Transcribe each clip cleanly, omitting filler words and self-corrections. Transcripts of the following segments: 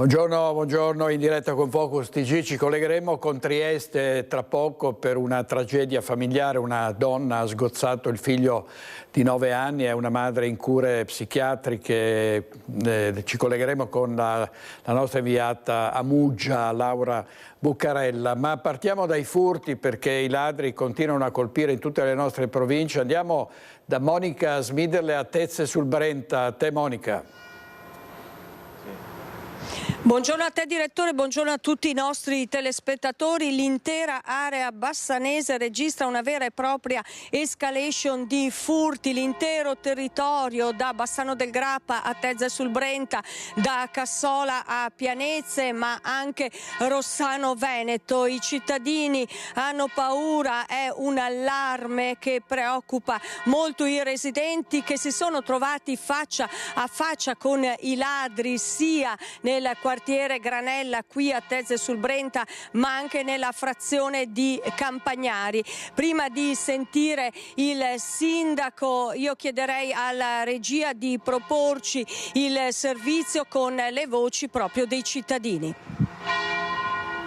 Buongiorno, buongiorno, in diretta con Focus TG. Ci collegheremo con Trieste tra poco per una tragedia familiare. Una donna ha sgozzato il figlio di 9 anni, è una madre in cure psichiatriche. Ci collegheremo con la nostra inviata a Muggia, Laura Buccarella. Ma partiamo dai furti, perché i ladri continuano a colpire in tutte le nostre province. Andiamo da Monica Smiderle a Tezze sul Brenta. A te, Monica. Buongiorno a te direttore, buongiorno a tutti i nostri telespettatori. L'intera area bassanese registra una vera e propria escalation di furti. L'intero territorio da Bassano del Grappa a Tezze sul Brenta, da Cassola a Pianezze, ma anche Rossano Veneto. I cittadini hanno paura, è un allarme che preoccupa molto i residenti, che si sono trovati faccia a faccia con i ladri sia nel quartiere Granella qui a Tezze sul Brenta, ma anche nella frazione di Campagnari. Prima di sentire il sindaco, io chiederei alla regia di proporci il servizio con le voci proprio dei cittadini.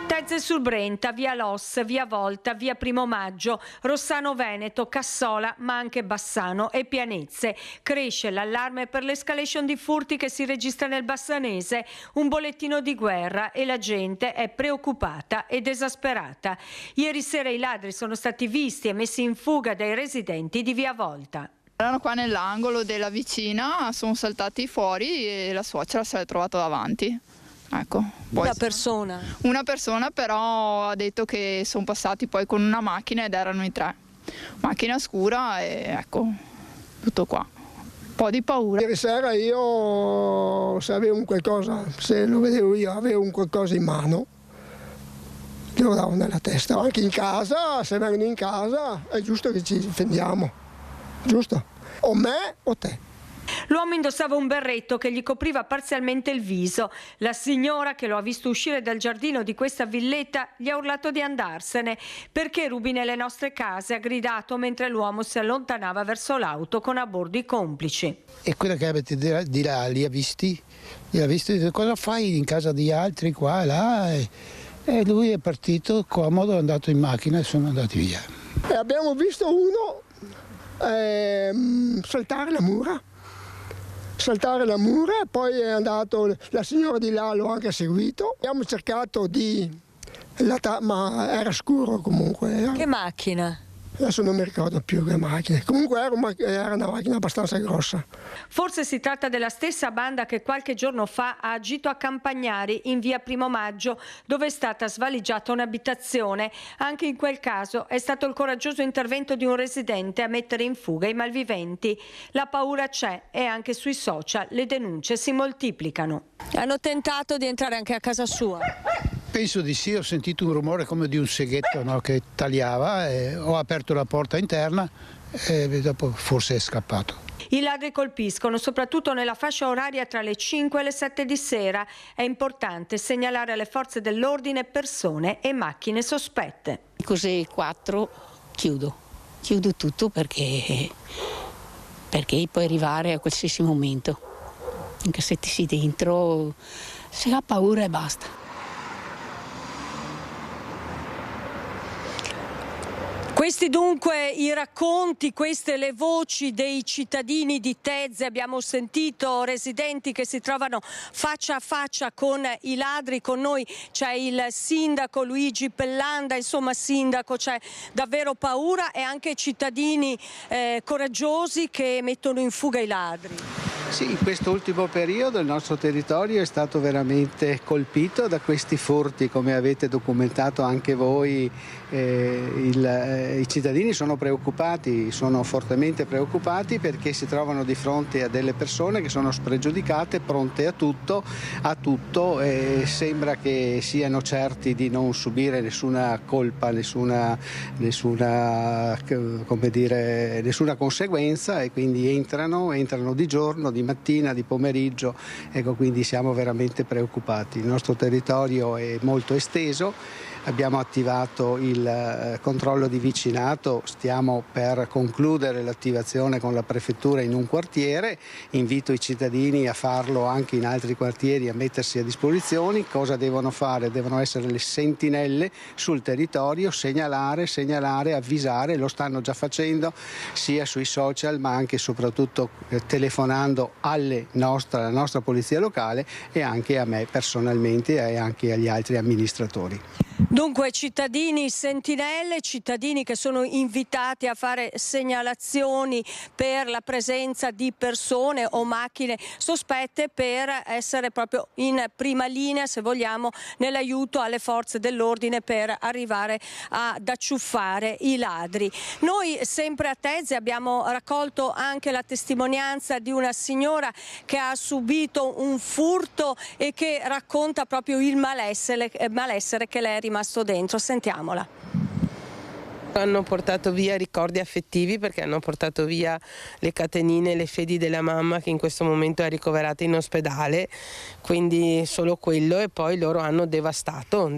Tezze sul Brenta, via Los, via Volta, via Primo Maggio, Rossano Veneto, Cassola, ma anche Bassano e Pianezze. Cresce l'allarme per l'escalation di furti che si registra nel Bassanese, un bollettino di guerra e la gente è preoccupata ed esasperata. Ieri sera i ladri sono stati visti e messi in fuga dai residenti di via Volta. Erano qua nell'angolo della vicina, sono saltati fuori e la suocera se l'è trovata davanti. Ecco, una persona però ha detto che sono passati poi con una macchina ed erano in 3. Macchina scura e ecco, tutto qua. Un po' di paura. Ieri sera io, se avevo un qualcosa, se lo vedevo io, avevo un qualcosa in mano, glielo davo nella testa. Anche in casa, se vengono in casa, è giusto che ci difendiamo, giusto? O me o te. L'uomo indossava un berretto che gli copriva parzialmente il viso. La signora, che lo ha visto uscire dal giardino di questa villetta, gli ha urlato di andarsene. Perché rubi nelle nostre case? Ha gridato mentre l'uomo si allontanava verso l'auto con a bordo i complici. E quella che avete di là li ha visti? Cosa fai in casa di altri qua e là? E lui è partito comodo, è andato in macchina e sono andati via. E abbiamo visto uno saltare la mura, poi è andato, la signora di là l'ho anche seguito. Abbiamo cercato ma era scuro comunque. Che macchina? Adesso non mi ricordo più che macchina. Comunque era una macchina abbastanza grossa. Forse si tratta della stessa banda che qualche giorno fa ha agito a Campagnari in via Primo Maggio, dove è stata svaligiata un'abitazione. Anche in quel caso è stato il coraggioso intervento di un residente a mettere in fuga i malviventi. La paura c'è e anche sui social le denunce si moltiplicano. Hanno tentato di entrare anche a casa sua? Penso di sì, ho sentito un rumore come di un seghetto, no, che tagliava, e ho aperto la porta interna e dopo forse è scappato. I ladri colpiscono soprattutto nella fascia oraria tra le 5 e le 7 di sera. È importante segnalare alle forze dell'ordine persone e macchine sospette. Così 4 chiudo tutto perché puoi arrivare a qualsiasi momento. Anche se ti sei dentro, se ha paura e basta. Questi dunque i racconti, queste le voci dei cittadini di Tezze. Abbiamo sentito residenti che si trovano faccia a faccia con i ladri. Con noi c'è il sindaco Luigi Pellanda. Insomma, sindaco, c'è davvero paura e anche cittadini coraggiosi che mettono in fuga i ladri. Sì, in questo ultimo periodo il nostro territorio è stato veramente colpito da questi furti, come avete documentato anche voi. I cittadini sono preoccupati, sono fortemente preoccupati perché si trovano di fronte a delle persone che sono spregiudicate, pronte a tutto e sembra che siano certi di non subire nessuna colpa, nessuna conseguenza, e quindi entrano di giorno, di mattina, di pomeriggio. Ecco, quindi siamo veramente preoccupati. Il nostro territorio è molto esteso. abbiamo attivato il controllo di vicinato, stiamo per concludere l'attivazione con la prefettura in un quartiere, invito i cittadini a farlo anche in altri quartieri, a mettersi a disposizione. Cosa devono fare? Devono essere le sentinelle sul territorio, segnalare, avvisare, lo stanno già facendo sia sui social ma anche e soprattutto telefonando alla nostra polizia locale e anche a me personalmente e anche agli altri amministratori. Dunque cittadini sentinelle, cittadini che sono invitati a fare segnalazioni per la presenza di persone o macchine sospette per essere proprio in prima linea, se vogliamo, nell'aiuto alle forze dell'ordine per arrivare ad acciuffare i ladri. Noi sempre a Tezze abbiamo raccolto anche la testimonianza di una signora che ha subito un furto e che racconta proprio il malessere che lei è rimasto dentro. Sentiamola. Hanno portato via ricordi affettivi perché hanno portato via le catenine e le fedi della mamma che in questo momento è ricoverata in ospedale, quindi solo quello, e poi loro hanno devastato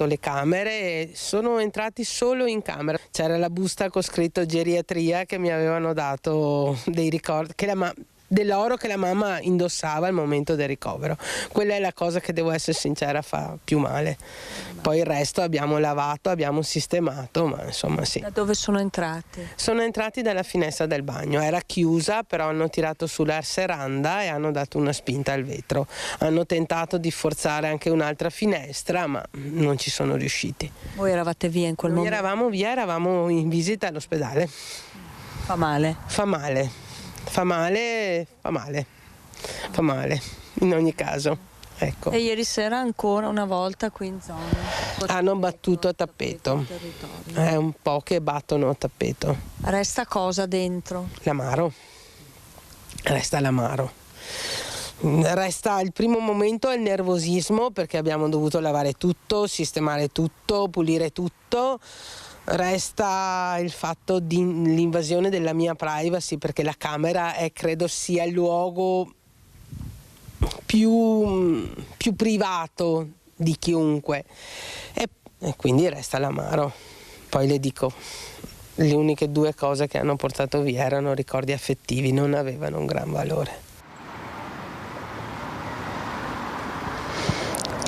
le camere e sono entrati solo in camera. C'era la busta con scritto geriatria che mi avevano dato dei ricordi dell'oro che la mamma indossava al momento del ricovero. Quella è la cosa che, devo essere sincera, fa più male. Poi il resto abbiamo lavato, abbiamo sistemato, ma insomma sì. Da dove sono entrati? Sono entrati dalla finestra del bagno, era chiusa, però hanno tirato sulla serranda e hanno dato una spinta al vetro. Hanno tentato di forzare anche un'altra finestra, ma non ci sono riusciti. Voi eravate via in quel momento? Eravamo via, eravamo in visita all'ospedale. Fa male? Fa male, in ogni caso. Ecco. E ieri sera ancora una volta qui in zona? Hanno battuto a tappeto. È un po' che battono a tappeto. Resta cosa dentro? L'amaro. Resta l'amaro. Resta il primo momento è il nervosismo perché abbiamo dovuto lavare tutto, sistemare tutto, pulire tutto. Resta il fatto dell'invasione della mia privacy perché la camera credo sia il luogo più privato di chiunque e quindi resta l'amaro. Poi le dico, le uniche due cose che hanno portato via erano ricordi affettivi, non avevano un gran valore.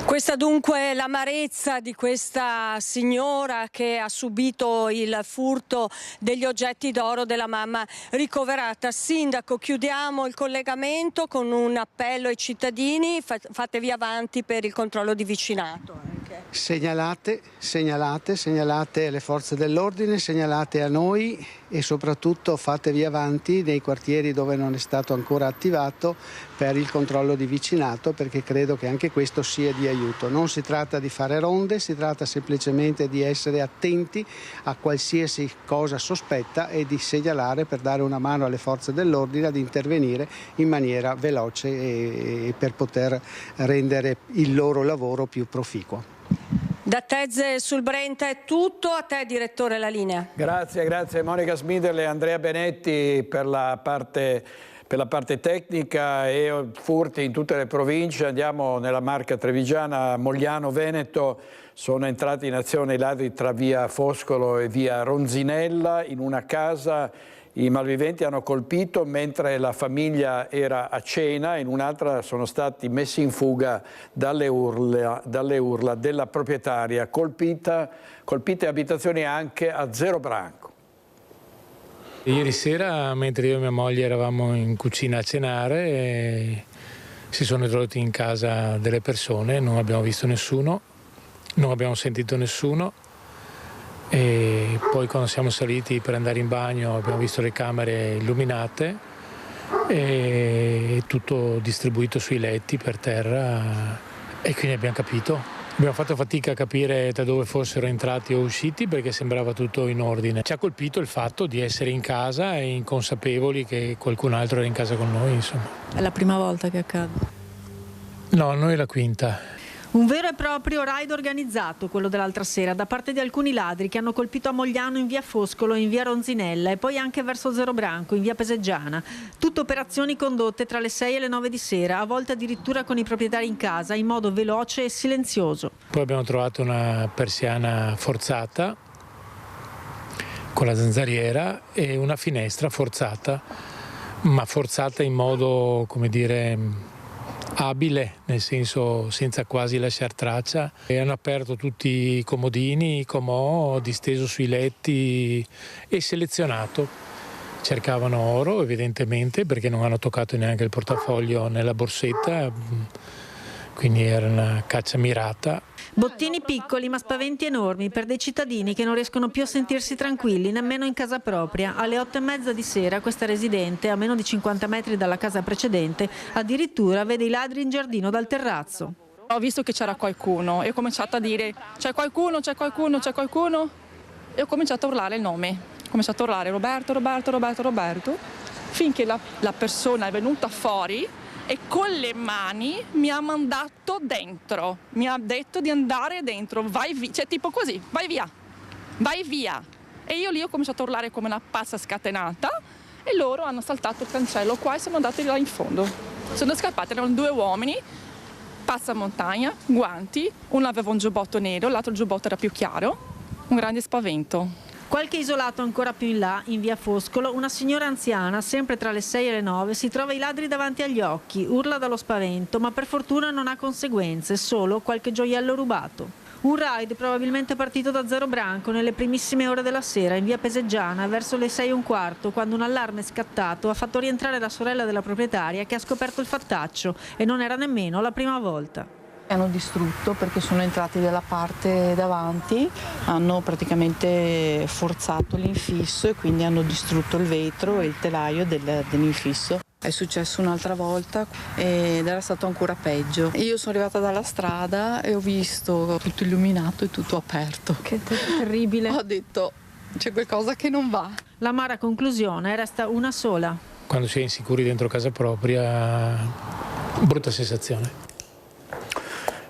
Questa dunque è l'amarezza di questa signora che ha subito il furto degli oggetti d'oro della mamma ricoverata. Sindaco, chiudiamo il collegamento con un appello ai cittadini, fatevi avanti per il controllo di vicinato. Segnalate alle forze dell'ordine, segnalate a noi e soprattutto fatevi avanti nei quartieri dove non è stato ancora attivato per il controllo di vicinato, perché credo che anche questo sia di aiuto. Non si tratta di fare ronde, si tratta semplicemente di essere attenti a qualsiasi cosa sospetta e di segnalare per dare una mano alle forze dell'ordine ad intervenire in maniera veloce e per poter rendere il loro lavoro più proficuo. Da Tezze sul Brenta è tutto, a te direttore la linea. Grazie Monica Smiderle e Andrea Benetti per la parte tecnica e furti in tutte le province. Andiamo nella Marca Trevigiana, Mogliano, Veneto. Sono entrati in azione i ladri tra via Foscolo e via Ronzinella in una casa. I malviventi hanno colpito mentre la famiglia era a cena, in un'altra sono stati messi in fuga dalle urla della proprietaria, colpite abitazioni anche a Zero Branco. Ieri sera, mentre io e mia moglie eravamo in cucina a cenare, si sono introdotti in casa delle persone, non abbiamo visto nessuno, non abbiamo sentito nessuno. E poi quando siamo saliti per andare in bagno abbiamo visto le camere illuminate e tutto distribuito sui letti per terra e quindi abbiamo capito. Abbiamo fatto fatica a capire da dove fossero entrati o usciti perché sembrava tutto in ordine. Ci ha colpito il fatto di essere in casa e inconsapevoli che qualcun altro era in casa con noi, insomma. È la prima volta che accade? No, noi è la quinta. Un vero e proprio raid organizzato, quello dell'altra sera, da parte di alcuni ladri che hanno colpito a Mogliano in via Foscolo e in via Ronzinella e poi anche verso Zerobranco in via Peseggiana. Tutte operazioni condotte tra le 6 e le 9 di sera, a volte addirittura con i proprietari in casa, in modo veloce e silenzioso. Poi abbiamo trovato una persiana forzata con la zanzariera e una finestra forzata, ma forzata in modo, come dire, abile, nel senso senza quasi lasciar traccia, e hanno aperto tutti i comodini, i comò, disteso sui letti e selezionato. Cercavano oro evidentemente, perché non hanno toccato neanche il portafoglio nella borsetta, quindi era una caccia mirata. Bottini piccoli ma spaventi enormi per dei cittadini che non riescono più a sentirsi tranquilli nemmeno in casa propria. Alle 8:30 di sera questa residente, a meno di 50 metri dalla casa precedente, addirittura vede i ladri in giardino dal terrazzo. Ho visto che c'era qualcuno e ho cominciato a dire c'è qualcuno, c'è qualcuno, c'è qualcuno, e ho cominciato a urlare il nome. Ho cominciato a urlare Roberto, Roberto, Roberto, Roberto, finché la persona è venuta fuori e con le mani mi ha mandato dentro, mi ha detto di andare dentro, vai via, cioè tipo così, vai via. E io lì ho cominciato a urlare come una pazza scatenata e loro hanno saltato il cancello qua e sono andati là in fondo. Sono scappati, erano 2 uomini, passamontagna, guanti, uno aveva un giubbotto nero, l'altro giubbotto era più chiaro, un grande spavento. Qualche isolato ancora più in là, in via Foscolo, una signora anziana, sempre tra le 6 e le 9, si trova i ladri davanti agli occhi, urla dallo spavento, ma per fortuna non ha conseguenze, solo qualche gioiello rubato. Un raid probabilmente partito da Zerobranco nelle primissime ore della sera in via Peseggiana verso le 6:15, quando un allarme scattato ha fatto rientrare la sorella della proprietaria che ha scoperto il fattaccio, e non era nemmeno la prima volta. Hanno distrutto perché sono entrati dalla parte davanti, hanno praticamente forzato l'infisso e quindi hanno distrutto il vetro e il telaio dell'infisso. È successo un'altra volta ed era stato ancora peggio. Io sono arrivata dalla strada e ho visto tutto illuminato e tutto aperto. Che terribile. Ho detto c'è qualcosa che non va. L'amara conclusione resta una sola. Quando si è insicuri dentro casa propria, brutta sensazione.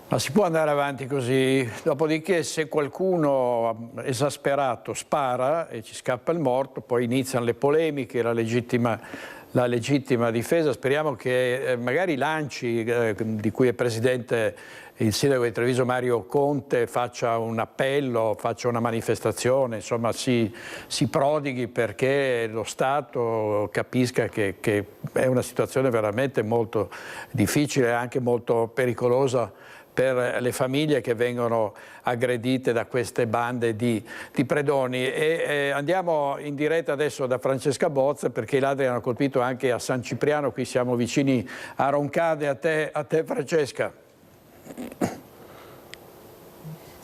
Ma si può andare avanti così? Dopodiché, se qualcuno esasperato spara e ci scappa il morto, poi iniziano le polemiche, la legittima difesa. Speriamo che magari l'ANCI, di cui è presidente il sindaco di Treviso Mario Conte, faccia un appello, faccia una manifestazione, insomma si prodighi perché lo Stato capisca che è una situazione veramente molto difficile e anche molto pericolosa per le famiglie che vengono aggredite da queste bande di predoni. Andiamo in diretta adesso da Francesca Bozza, perché i ladri hanno colpito anche a San Cipriano, qui siamo vicini a Roncade. A te Francesca.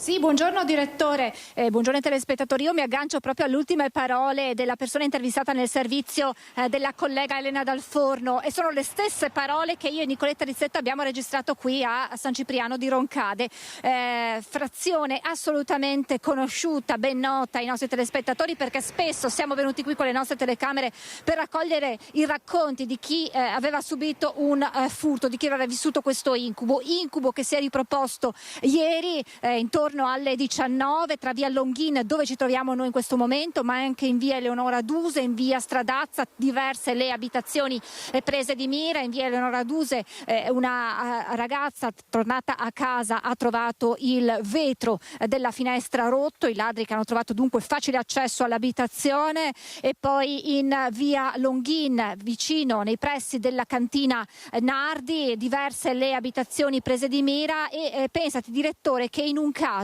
Sì, buongiorno direttore, buongiorno ai telespettatori. Io mi aggancio proprio alle ultime parole della persona intervistata nel servizio della collega Elena Dal Forno, e sono le stesse parole che io e Nicoletta Rizzetta abbiamo registrato qui a San Cipriano di Roncade, frazione assolutamente conosciuta, ben nota ai nostri telespettatori, perché spesso siamo venuti qui con le nostre telecamere per raccogliere i racconti di chi aveva subito un furto, di chi aveva vissuto questo incubo che si è riproposto ieri intorno alle 19 tra via Longhin, dove ci troviamo noi in questo momento, ma anche in via Eleonora Duse, in via Stradazza, diverse le abitazioni prese di mira. In via Eleonora Duse una ragazza tornata a casa ha trovato il vetro della finestra rotto, i ladri che hanno trovato dunque facile accesso all'abitazione. E poi in via Longhin, vicino nei pressi della cantina Nardi, diverse le abitazioni prese di mira. E pensati direttore che in un caso,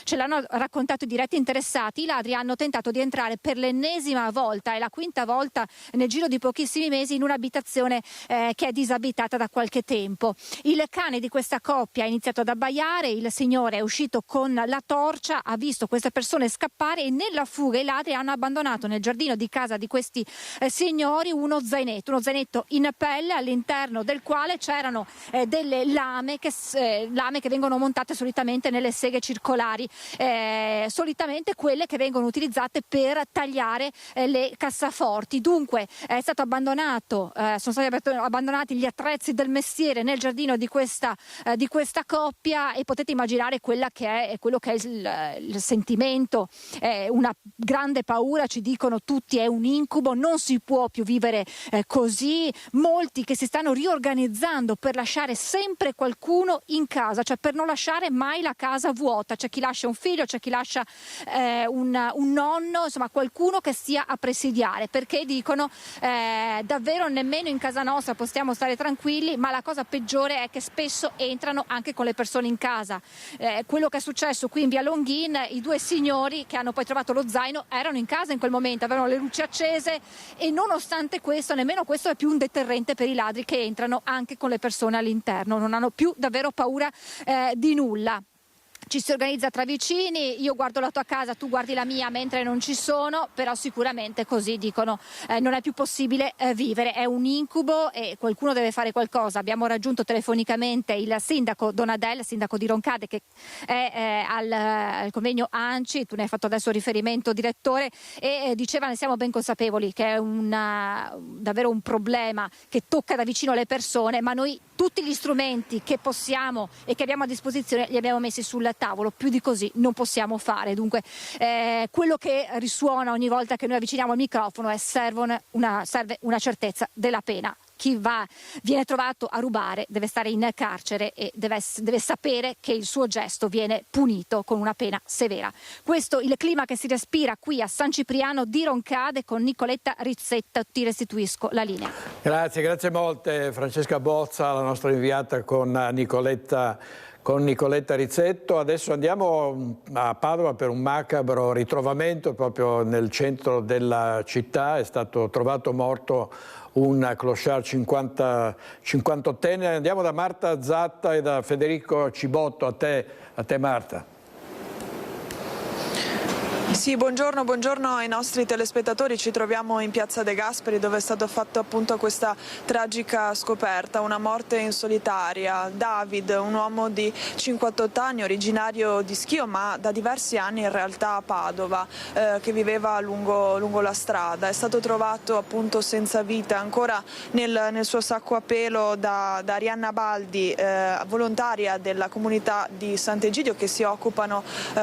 ce l'hanno raccontato i diretti interessati, i ladri hanno tentato di entrare per l'ennesima volta, è la quinta volta nel giro di pochissimi mesi, in un'abitazione che è disabitata da qualche tempo. Il cane di questa coppia ha iniziato ad abbaiare, il signore è uscito con la torcia, ha visto queste persone scappare e nella fuga i ladri hanno abbandonato nel giardino di casa di questi signori uno zainetto in pelle, all'interno del quale c'erano delle lame che vengono montate solitamente nelle seghe circolari particolari, solitamente quelle che vengono utilizzate per tagliare le cassaforti. Dunque sono stati abbandonati gli attrezzi del mestiere nel giardino di questa coppia, e potete immaginare quello che è il sentimento, una grande paura, ci dicono tutti, è un incubo, non si può più vivere così. Molti che si stanno riorganizzando per lasciare sempre qualcuno in casa, cioè per non lasciare mai la casa vuota. C'è chi lascia un figlio, c'è chi lascia un nonno, insomma qualcuno che stia a presidiare, perché dicono davvero nemmeno in casa nostra possiamo stare tranquilli, ma la cosa peggiore è che spesso entrano anche con le persone in casa. Quello che è successo qui in via Longhin, i due signori che hanno poi trovato lo zaino erano in casa in quel momento, avevano le luci accese, e nonostante questo, nemmeno questo è più un deterrente per i ladri che entrano anche con le persone all'interno, non hanno più davvero paura di nulla. Ci si organizza tra vicini, io guardo la tua casa, tu guardi la mia mentre non ci sono, però sicuramente così dicono non è più possibile vivere, è un incubo e qualcuno deve fare qualcosa. Abbiamo raggiunto telefonicamente il sindaco Donadel, sindaco di Roncade, che è al convegno ANCI, tu ne hai fatto adesso riferimento, direttore, e diceva: ne siamo ben consapevoli che è davvero un problema che tocca da vicino le persone, ma noi tutti gli strumenti che possiamo e che abbiamo a disposizione li abbiamo messi sul tavolo, più di così non possiamo fare. Dunque quello che risuona ogni volta che noi avviciniamo il microfono è serve una certezza della pena. Chi viene trovato a rubare deve stare in carcere e deve sapere che il suo gesto viene punito con una pena severa. Questo il clima che si respira qui a San Cipriano di Roncade con Nicoletta Rizzetto. Ti restituisco la linea. Grazie molte Francesca Bozza, la nostra inviata con Nicoletta Rizzetto. Adesso andiamo a Padova per un macabro ritrovamento proprio nel centro della città. È stato trovato morto un clochard 58enne. Andiamo da Marta Zatta e da Federico Cibotto. A te Marta. Sì, buongiorno ai nostri telespettatori. Ci troviamo in piazza De Gasperi, dove è stata fatta appunto questa tragica scoperta, una morte in solitaria. David, un uomo di 58 anni, originario di Schio, ma da diversi anni in realtà a Padova, che viveva lungo la strada. È stato trovato appunto senza vita, ancora nel suo sacco a pelo da Arianna Baldi, volontaria della comunità di Sant'Egidio, che si occupano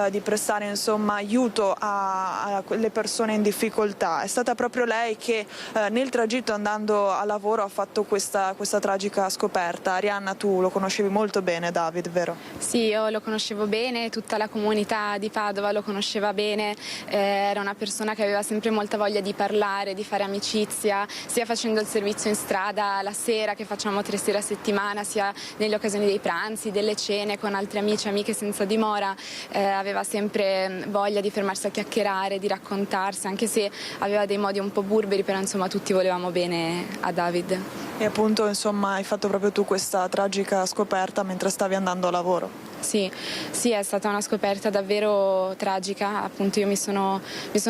di prestare insomma aiuto alle persone in difficoltà. È stata proprio lei che nel tragitto andando a lavoro ha fatto questa tragica scoperta. Arianna, tu lo conoscevi molto bene David, vero? Sì, io lo conoscevo bene, tutta la comunità di Padova lo conosceva bene, era una persona che aveva sempre molta voglia di parlare, di fare amicizia, sia facendo il servizio in strada la sera, che facciamo 3 sere a settimana, sia nelle occasioni dei pranzi, delle cene con altri amici, amiche senza dimora. Aveva sempre voglia di fermarsi a chiacchierare, di raccontarsi, anche se aveva dei modi un po' burberi, però insomma tutti volevamo bene a David. E appunto insomma hai fatto proprio tu questa tragica scoperta mentre stavi andando a lavoro. Sì, è stata una scoperta davvero tragica. Appunto io mi sono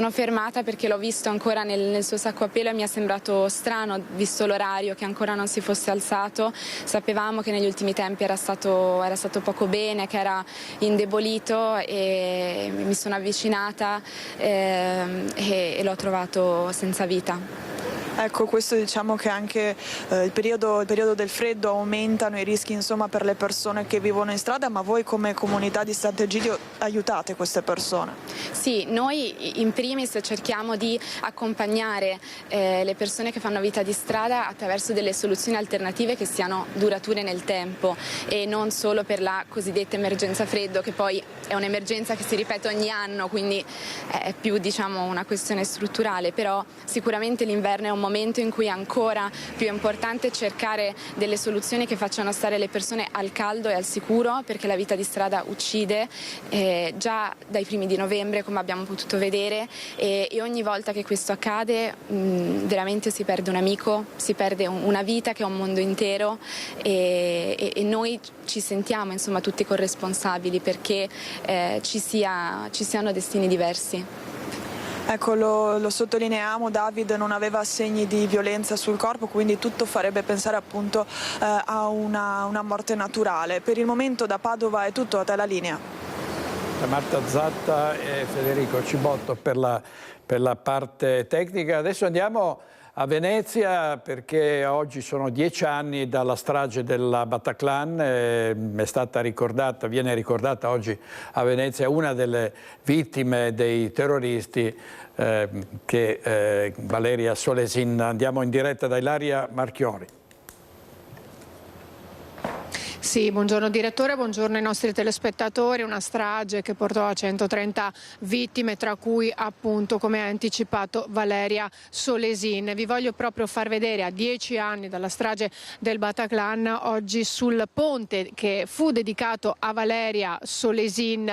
fermata perché l'ho visto ancora nel suo sacco a pelo e mi è sembrato strano, visto l'orario, che ancora non si fosse alzato. Sapevamo che negli ultimi tempi era stato poco bene, che era indebolito, e mi sono avvicinata e l'ho trovato senza vita. Ecco, questo diciamo che anche il periodo del freddo aumentano i rischi insomma per le persone che vivono in strada, ma voi come comunità di Sant'Egidio aiutate queste persone? Sì, noi in primis cerchiamo di accompagnare le persone che fanno vita di strada attraverso delle soluzioni alternative che siano durature nel tempo e non solo per la cosiddetta emergenza freddo, che poi è un'emergenza che si ripete ogni anno, quindi è più diciamo una questione strutturale, però sicuramente l'inverno è un momento in cui è ancora più importante cercare delle soluzioni che facciano stare le persone al caldo e al sicuro, perché la vita di strada uccide già dai primi di novembre, come abbiamo potuto vedere, e ogni volta che questo accade veramente si perde un amico, si perde una vita che è un mondo intero, e noi ci sentiamo insomma tutti corresponsabili perché ci siano destini diversi. Ecco, lo sottolineiamo, David non aveva segni di violenza sul corpo, quindi tutto farebbe pensare appunto a una morte naturale. Per il momento da Padova è tutto, a te la linea. Marta Zatta e Federico Cibotto per la parte tecnica. Adesso andiamo a Venezia perché oggi sono 10 anni dalla strage della Bataclan, è stata ricordata, viene ricordata oggi a Venezia una delle vittime dei terroristi, Valeria Solesin. Andiamo in diretta da Ilaria Marchiori. Sì, buongiorno direttore, buongiorno ai nostri telespettatori. Una strage che portò a 130 vittime, tra cui appunto, come ha anticipato, Valeria Solesin. Vi voglio proprio far vedere, a 10 anni dalla strage del Bataclan, oggi sul ponte che fu dedicato a Valeria Solesin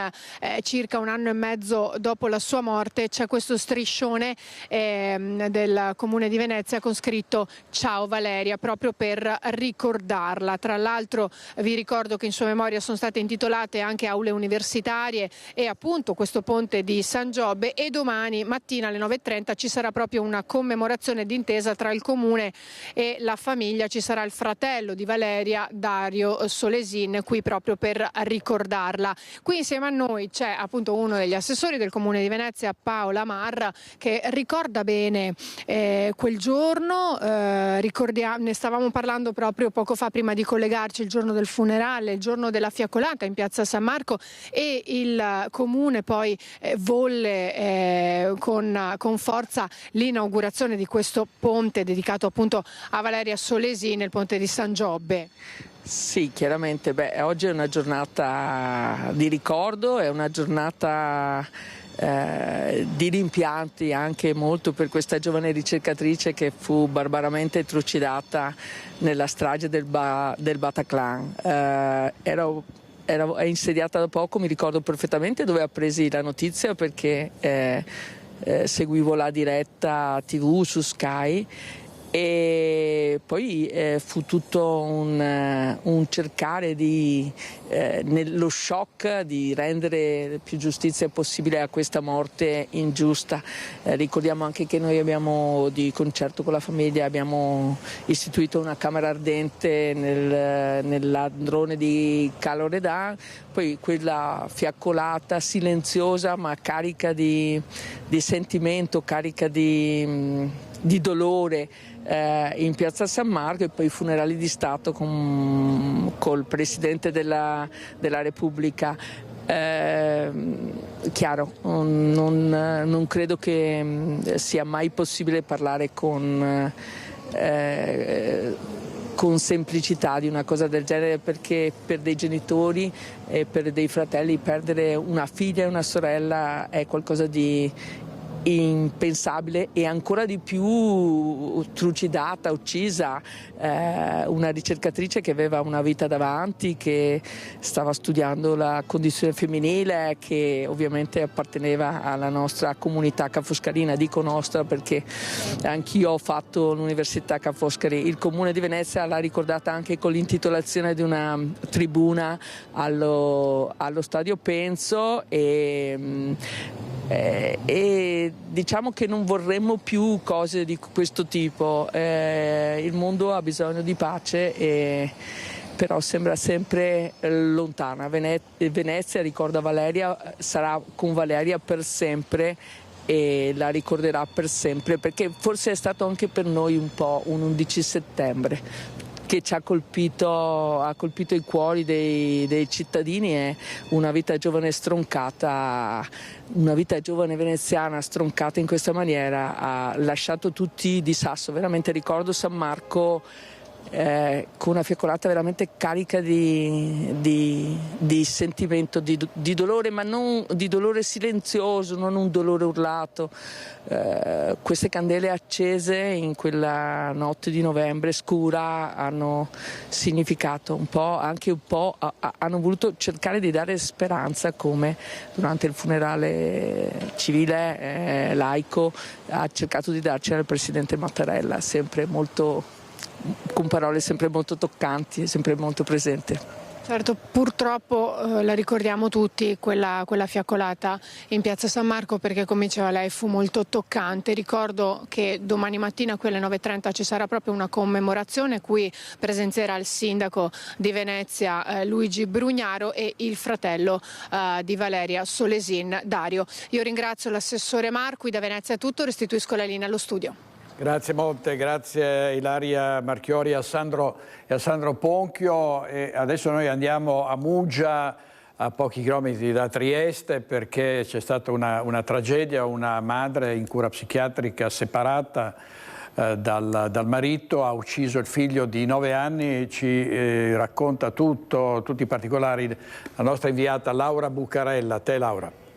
circa un anno e mezzo dopo la sua morte, c'è questo striscione del Comune di Venezia con scritto "Ciao Valeria", proprio per ricordarla. Tra l'altro vi ricordo che in sua memoria sono state intitolate anche aule universitarie e appunto questo ponte di San Giobbe, e domani mattina alle 9:30 ci sarà proprio una commemorazione d'intesa tra il Comune e la famiglia. Ci sarà il fratello di Valeria, Dario Solesin, qui proprio per ricordarla. Qui insieme a noi c'è appunto uno degli assessori del Comune di Venezia, Paola Marra, che ricorda bene quel giorno. Ne stavamo parlando proprio poco fa prima di collegarci, il giorno del funerale, il giorno della fiaccolata in piazza San Marco, e il Comune poi volle con forza l'inaugurazione di questo ponte dedicato appunto a Valeria Solesin, il ponte di San Giobbe. Sì, chiaramente. Oggi è una giornata di ricordo, è una giornata di rimpianti anche molto per questa giovane ricercatrice che fu barbaramente trucidata nella strage del Bataclan. È insediata da poco, mi ricordo perfettamente dove appresi la notizia perché seguivo la diretta TV su Sky. E poi fu tutto un cercare nello shock di rendere più giustizia possibile a questa morte ingiusta. Ricordiamo anche che noi abbiamo, di concerto con la famiglia, abbiamo istituito una camera ardente nell'androne di Calo Redan, poi quella fiaccolata, silenziosa ma carica di sentimento, carica di dolore in piazza San Marco, e poi i funerali di Stato col Presidente della Repubblica. Chiaro, non credo che sia mai possibile parlare con semplicità di una cosa del genere, perché per dei genitori e per dei fratelli perdere una figlia e una sorella è qualcosa di impensabile, e ancora di più trucidata, uccisa, una ricercatrice che aveva una vita davanti, che stava studiando la condizione femminile, che ovviamente apparteneva alla nostra comunità Ca' Foscarina. Dico nostra perché anch'io ho fatto l'Università Ca' Foscari. Il Comune di Venezia l'ha ricordata anche con l'intitolazione di una tribuna allo Stadio Penso, e diciamo che non vorremmo più cose di questo tipo. Il mondo ha bisogno di pace, però sembra sempre lontana. Venezia ricorda Valeria, sarà con Valeria per sempre e la ricorderà per sempre, perché forse è stato anche per noi un po' un 11 settembre che ci ha colpito i cuori dei cittadini. È una vita giovane stroncata, una vita giovane veneziana stroncata in questa maniera, ha lasciato tutti di sasso. Veramente ricordo San Marco con una fiaccolata veramente carica di sentimento, di dolore, ma non di dolore silenzioso, non un dolore urlato. Queste candele accese in quella notte di novembre scura hanno significato hanno voluto cercare di dare speranza, come durante il funerale civile laico ha cercato di darci il Presidente Mattarella, sempre molto, con parole sempre molto toccanti e sempre molto presente. Certo, purtroppo la ricordiamo tutti, quella fiaccolata in piazza San Marco, perché come diceva lei fu molto toccante. Ricordo che domani mattina qui alle 9:30 ci sarà proprio una commemorazione, cui presenzierà il sindaco di Venezia Luigi Brugnaro e il fratello di Valeria Solesin, Dario. Io ringrazio l'assessore Marqui, da Venezia è tutto, restituisco la linea allo studio. Grazie molte, grazie Ilaria Marchiori e a Sandro Ponchio. E adesso noi andiamo a Muggia, a pochi chilometri da Trieste, perché c'è stata una tragedia, una madre in cura psichiatrica separata dal marito, ha ucciso il figlio di 9 anni, ci racconta tutti i particolari la nostra inviata Laura Bucarella. A te Laura.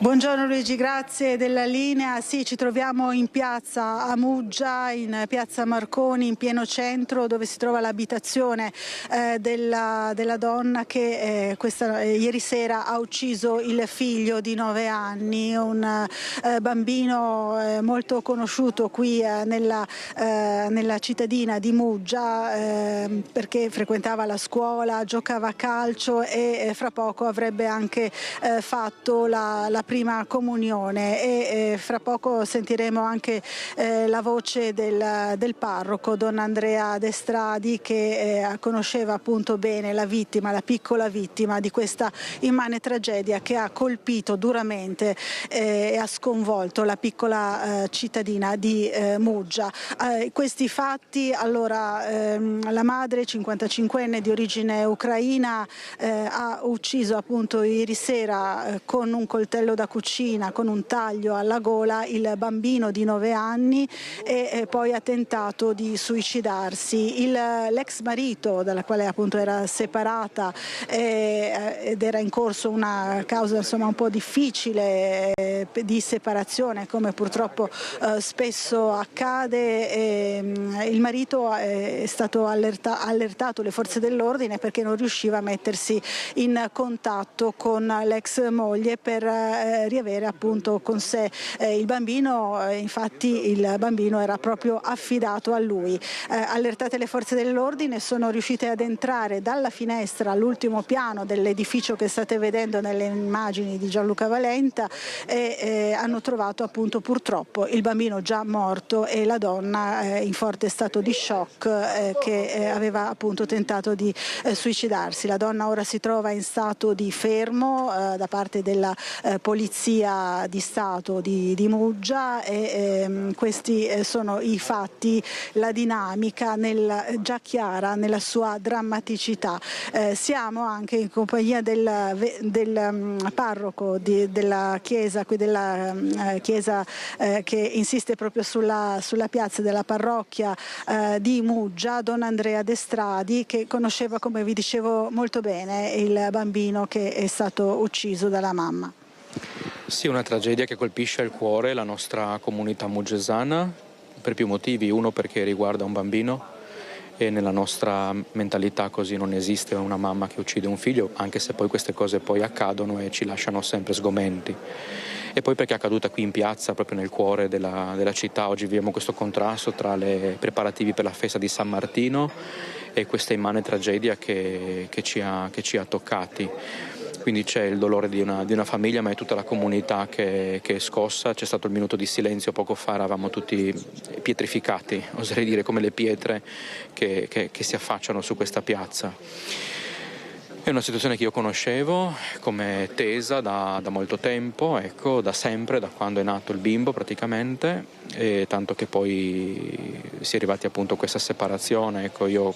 Buongiorno Luigi, grazie della linea. Sì, ci troviamo in piazza a Muggia, in piazza Marconi, in pieno centro, dove si trova l'abitazione della donna che ieri sera ha ucciso il figlio di 9 anni, un bambino molto conosciuto qui nella cittadina di Muggia, perché frequentava la scuola, giocava a calcio e fra poco avrebbe anche fatto la prima comunione e fra poco sentiremo anche la voce del parroco Don Andrea Destradi, che conosceva appunto bene la vittima, la piccola vittima di questa immane tragedia che ha colpito duramente e ha sconvolto la piccola cittadina di Muggia. Questi fatti, allora, la madre 55enne di origine ucraina ha ucciso appunto ieri sera con un coltello da cucina, con un taglio alla gola, il bambino di 9 anni e poi ha tentato di suicidarsi. L'ex marito, dalla quale appunto era separata ed era in corso una causa insomma un po' difficile di separazione, come purtroppo spesso accade, il marito è stato allertato le forze dell'ordine perché non riusciva a mettersi in contatto con l'ex moglie per riavere appunto con sé il bambino. Infatti il bambino era proprio affidato a lui. Allertate le forze dell'ordine, sono riuscite ad entrare dalla finestra all'ultimo piano dell'edificio che state vedendo nelle immagini di Gianluca Valenta e hanno trovato appunto purtroppo il bambino già morto e la donna in forte stato di shock che aveva appunto tentato di suicidarsi. La donna ora si trova in stato di fermo da parte della Polizia di Stato di Muggia e questi sono i fatti, la dinamica già chiara nella sua drammaticità. Siamo anche in compagnia del parroco della chiesa, che insiste proprio sulla piazza della parrocchia di Muggia, Don Andrea Destradi, che conosceva, come vi dicevo, molto bene il bambino che è stato ucciso dalla mamma. Sì, una tragedia che colpisce il cuore, la nostra comunità muggesana, per più motivi. Uno, perché riguarda un bambino e nella nostra mentalità così non esiste una mamma che uccide un figlio, anche se poi queste cose poi accadono e ci lasciano sempre sgomenti. E poi perché è accaduta qui in piazza, proprio nel cuore della città. Oggi viviamo questo contrasto tra i preparativi per la festa di San Martino e questa immane tragedia che ci ha toccati. Quindi c'è il dolore di una famiglia, ma è tutta la comunità che è scossa. C'è stato il minuto di silenzio poco fa, eravamo tutti pietrificati, oserei dire, come le pietre che si affacciano su questa piazza. È una situazione che io conoscevo come tesa da molto tempo, ecco, da sempre, da quando è nato il bimbo praticamente, e tanto che poi si è arrivati appunto a questa separazione. Ecco, io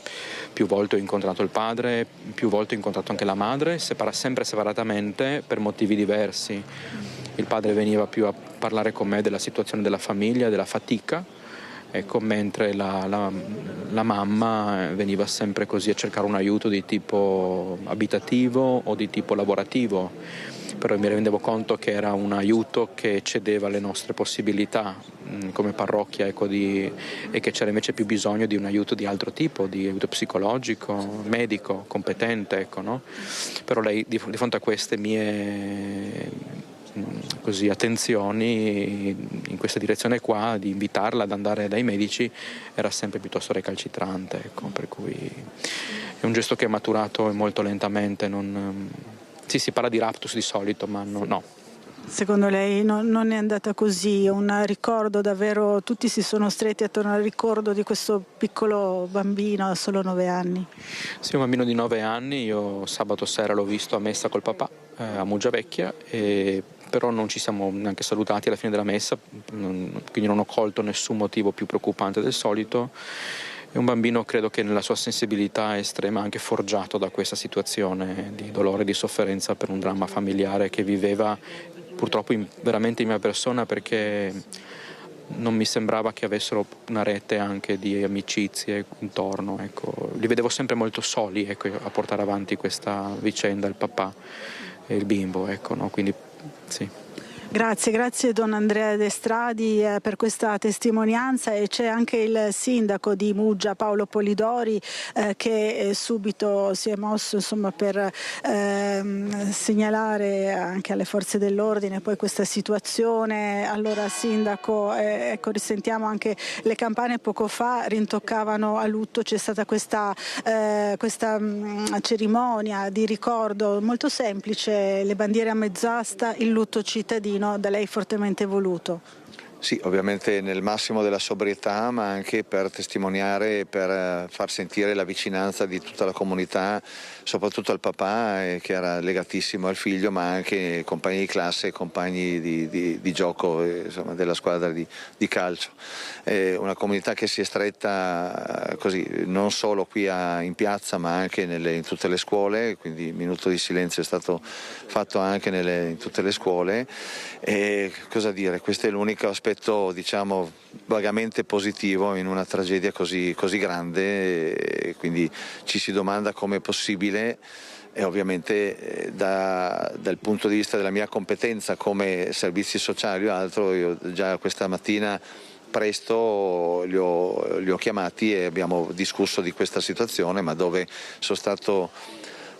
più volte ho incontrato il padre, più volte ho incontrato anche la madre, sempre separatamente per motivi diversi. Il padre veniva più a parlare con me della situazione della famiglia, della fatica, ecco, mentre la mamma veniva sempre così a cercare un aiuto di tipo abitativo o di tipo lavorativo, però mi rendevo conto che era un aiuto che eccedeva le nostre possibilità come parrocchia, ecco, e che c'era invece più bisogno di un aiuto di altro tipo, di aiuto psicologico, medico, competente, ecco, no? Però lei di fronte a queste mie così attenzioni in questa direzione qua, di invitarla ad andare dai medici, era sempre piuttosto recalcitrante, ecco, per cui è un gesto che è maturato molto lentamente. Sì, si parla di raptus di solito, ma no. Secondo lei non è andata così? Un ricordo davvero, tutti si sono stretti attorno al ricordo di questo piccolo bambino a solo 9 anni? Sì, un bambino di 9 anni, io sabato sera l'ho visto a messa col papà a Muggia Vecchia, però non ci siamo neanche salutati alla fine della messa, quindi non ho colto nessun motivo più preoccupante del solito. È un bambino, credo che nella sua sensibilità estrema, anche forgiato da questa situazione di dolore e di sofferenza per un dramma familiare che viveva purtroppo veramente in mia persona, perché non mi sembrava che avessero una rete anche di amicizie intorno, ecco. Li vedevo sempre molto soli, ecco, a portare avanti questa vicenda, il papà e il bimbo, ecco, no? Quindi sì. Grazie Don Andrea Destradi per questa testimonianza, e c'è anche il sindaco di Muggia Paolo Polidori che subito si è mosso, insomma, per segnalare anche alle forze dell'ordine poi questa situazione. Allora sindaco, ecco, risentiamo anche le campane poco fa rintoccavano a lutto, c'è stata questa cerimonia di ricordo molto semplice, le bandiere a mezz'asta, il lutto cittadino da lei fortemente voluto. Sì, ovviamente nel massimo della sobrietà, ma anche per testimoniare e per far sentire la vicinanza di tutta la comunità, soprattutto al papà, che era legatissimo al figlio, ma anche compagni di classe e compagni di gioco, insomma, della squadra di calcio. Una comunità che si è stretta così, non solo qui in piazza, ma anche in tutte le scuole, quindi il minuto di silenzio è stato fatto anche in tutte le scuole. E cosa dire, questo è l'unico aspetto, diciamo, vagamente positivo in una tragedia così grande, e quindi ci si domanda come è possibile, e ovviamente dal punto di vista della mia competenza come servizi sociali o altro, io già questa mattina presto li ho chiamati e abbiamo discusso di questa situazione, ma dove sono stato,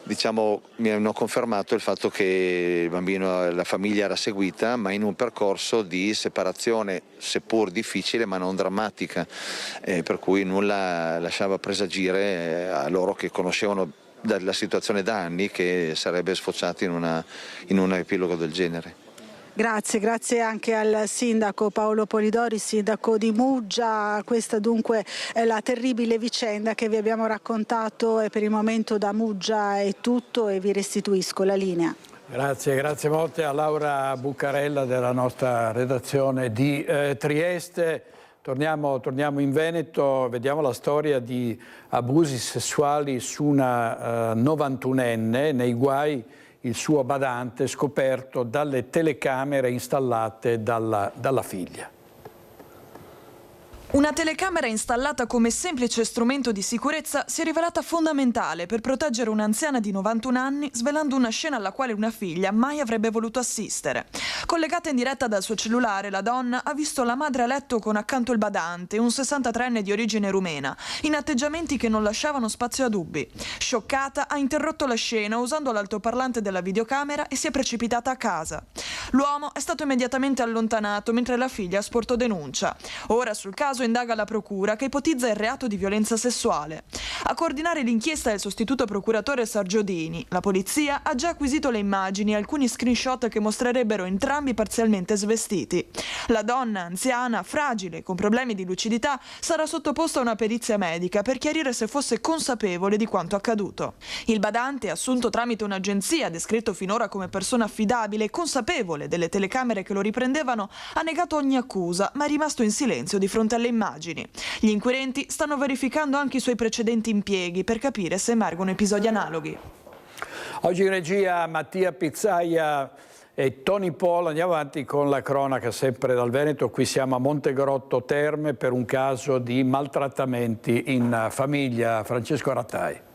diciamo, mi hanno confermato il fatto che il bambino, la famiglia era seguita, ma in un percorso di separazione, seppur difficile ma non drammatica, per cui nulla lasciava presagire a loro, che conoscevano la situazione da anni, che sarebbe sfociata in un epilogo del genere. Grazie anche al sindaco Paolo Polidori, sindaco di Muggia. Questa dunque è la terribile vicenda che vi abbiamo raccontato, e per il momento da Muggia è tutto e vi restituisco la linea. Grazie molte a Laura Buccarella della nostra redazione di Trieste. Torniamo in Veneto, vediamo la storia di abusi sessuali su una 91enne, nei guai il suo badante, scoperto dalle telecamere installate dalla figlia. Una telecamera installata come semplice strumento di sicurezza si è rivelata fondamentale per proteggere un'anziana di 91 anni, svelando una scena alla quale una figlia mai avrebbe voluto assistere. Collegata in diretta dal suo cellulare, la donna ha visto la madre a letto con accanto il badante, un 63enne di origine rumena, in atteggiamenti che non lasciavano spazio a dubbi. Scioccata, ha interrotto la scena usando l'altoparlante della videocamera e si è precipitata a casa. L'uomo è stato immediatamente allontanato mentre la figlia ha sporto denuncia. Ora sul caso indaga la procura, che ipotizza il reato di violenza sessuale. A coordinare l'inchiesta è il sostituto procuratore Sargiodini. La polizia ha già acquisito le immagini e alcuni screenshot che mostrerebbero entrambi parzialmente svestiti. La donna, anziana, fragile, con problemi di lucidità, sarà sottoposta a una perizia medica per chiarire se fosse consapevole di quanto accaduto. Il badante, assunto tramite un'agenzia, descritto finora come persona affidabile e consapevole delle telecamere che lo riprendevano, ha negato ogni accusa, ma è rimasto in silenzio di fronte alle immagini. Gli inquirenti stanno verificando anche i suoi precedenti impieghi per capire se emergono episodi analoghi. Oggi in regia Mattia Pizzaia e Tony Polo. Andiamo avanti con la cronaca sempre dal Veneto. Qui siamo a Montegrotto Terme per un caso di maltrattamenti in famiglia. Francesco Rattai.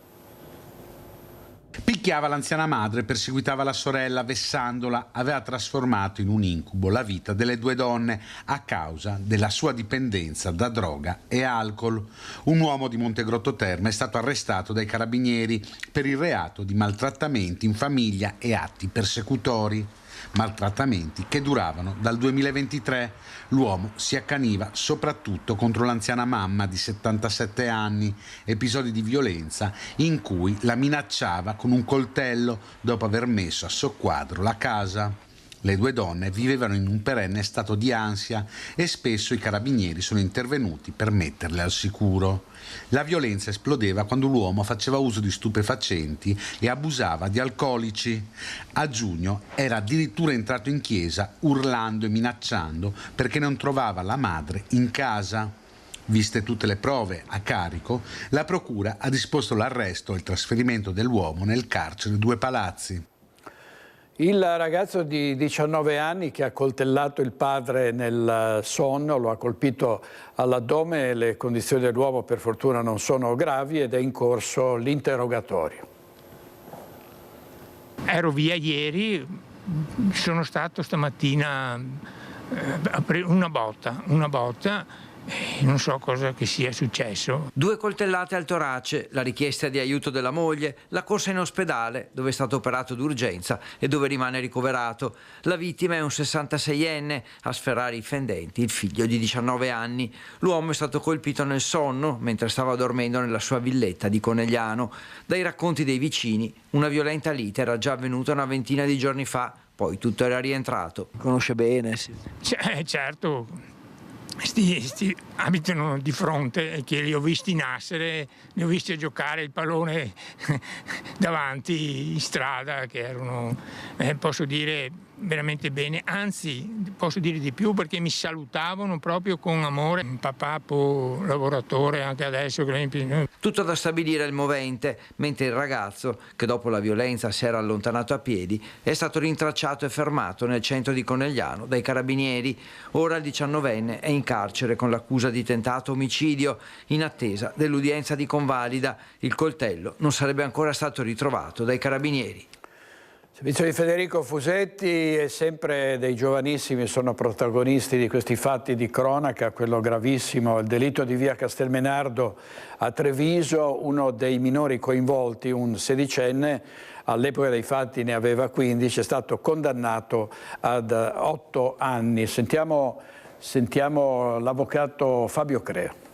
Picchiava l'anziana madre, perseguitava la sorella, vessandola, aveva trasformato in un incubo la vita delle due donne a causa della sua dipendenza da droga e alcol. Un uomo di Montegrotto Terme è stato arrestato dai carabinieri per il reato di maltrattamenti in famiglia e atti persecutori. maltrattamenti che duravano dal 2023. L'uomo si accaniva soprattutto contro l'anziana mamma di 77 anni, episodi di violenza in cui la minacciava con un coltello dopo aver messo a soqquadro la casa. Le due donne vivevano in un perenne stato di ansia e spesso i carabinieri sono intervenuti per metterle al sicuro. La violenza esplodeva quando l'uomo faceva uso di stupefacenti e abusava di alcolici. A giugno era addirittura entrato in chiesa urlando e minacciando perché non trovava la madre in casa. Viste tutte le prove a carico, la procura ha disposto l'arresto e il trasferimento dell'uomo nel carcere Due Palazzi. Il ragazzo di 19 anni che ha coltellato il padre nel sonno, lo ha colpito all'addome, le condizioni dell'uomo per fortuna non sono gravi ed è in corso l'interrogatorio. Ero via ieri, sono stato stamattina una botta. Non so cosa che sia successo. 2 coltellate al torace, la richiesta di aiuto della moglie, la corsa in ospedale dove è stato operato d'urgenza e dove rimane ricoverato. La vittima è un 66enne, a sferrare i fendenti il figlio di 19 anni. L'uomo è stato colpito nel sonno mentre stava dormendo nella sua villetta di Conegliano. Dai racconti dei vicini, una violenta lite era già avvenuta una ventina di giorni fa, poi tutto era rientrato. Conosce bene? Sì. Certo. Abitano di fronte e che li ho visti nascere, li ho visti giocare il pallone davanti in strada, che erano, posso dire, veramente bene, anzi posso dire di più perché mi salutavano proprio con amore, papà, lavoratore anche adesso. Tutto da stabilire il movente, mentre il ragazzo, che dopo la violenza si era allontanato a piedi, è stato rintracciato e fermato nel centro di Conegliano dai carabinieri. Ora il 19enne è in carcere con l'accusa di tentato omicidio, in attesa dell'udienza di convalida. Il coltello non sarebbe ancora stato ritrovato dai carabinieri. Il servizio di Federico Fusetti e sempre dei giovanissimi sono protagonisti di questi fatti di cronaca, quello gravissimo, il delitto di via Castelmenardo a Treviso. Uno dei minori coinvolti, un 16enne, all'epoca dei fatti ne aveva 15, è stato condannato ad 8 anni. Sentiamo l'avvocato Fabio Crea.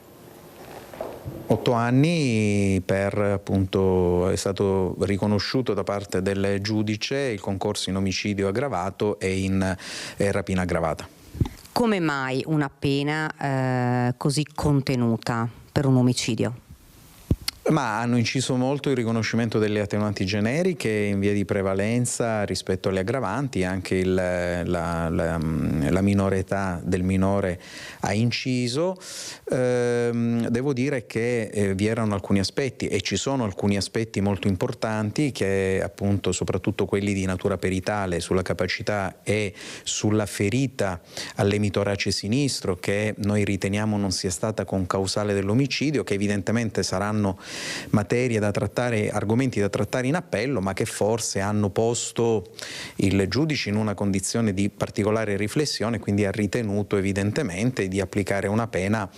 8 anni per, appunto, è stato riconosciuto da parte del giudice il concorso in omicidio aggravato e in rapina aggravata. Come mai una pena così contenuta per un omicidio? Ma hanno inciso molto il riconoscimento delle attenuanti generiche in via di prevalenza rispetto alle aggravanti, anche la minore età del minore ha inciso. Devo dire che vi erano alcuni aspetti e ci sono alcuni aspetti molto importanti che appunto soprattutto quelli di natura peritale sulla capacità e sulla ferita all'emitorace sinistro che noi riteniamo non sia stata concausale dell'omicidio, che evidentemente saranno materie da trattare, argomenti da trattare in appello, ma che forse hanno posto il giudice in una condizione di particolare riflessione, quindi ha ritenuto evidentemente di applicare una pena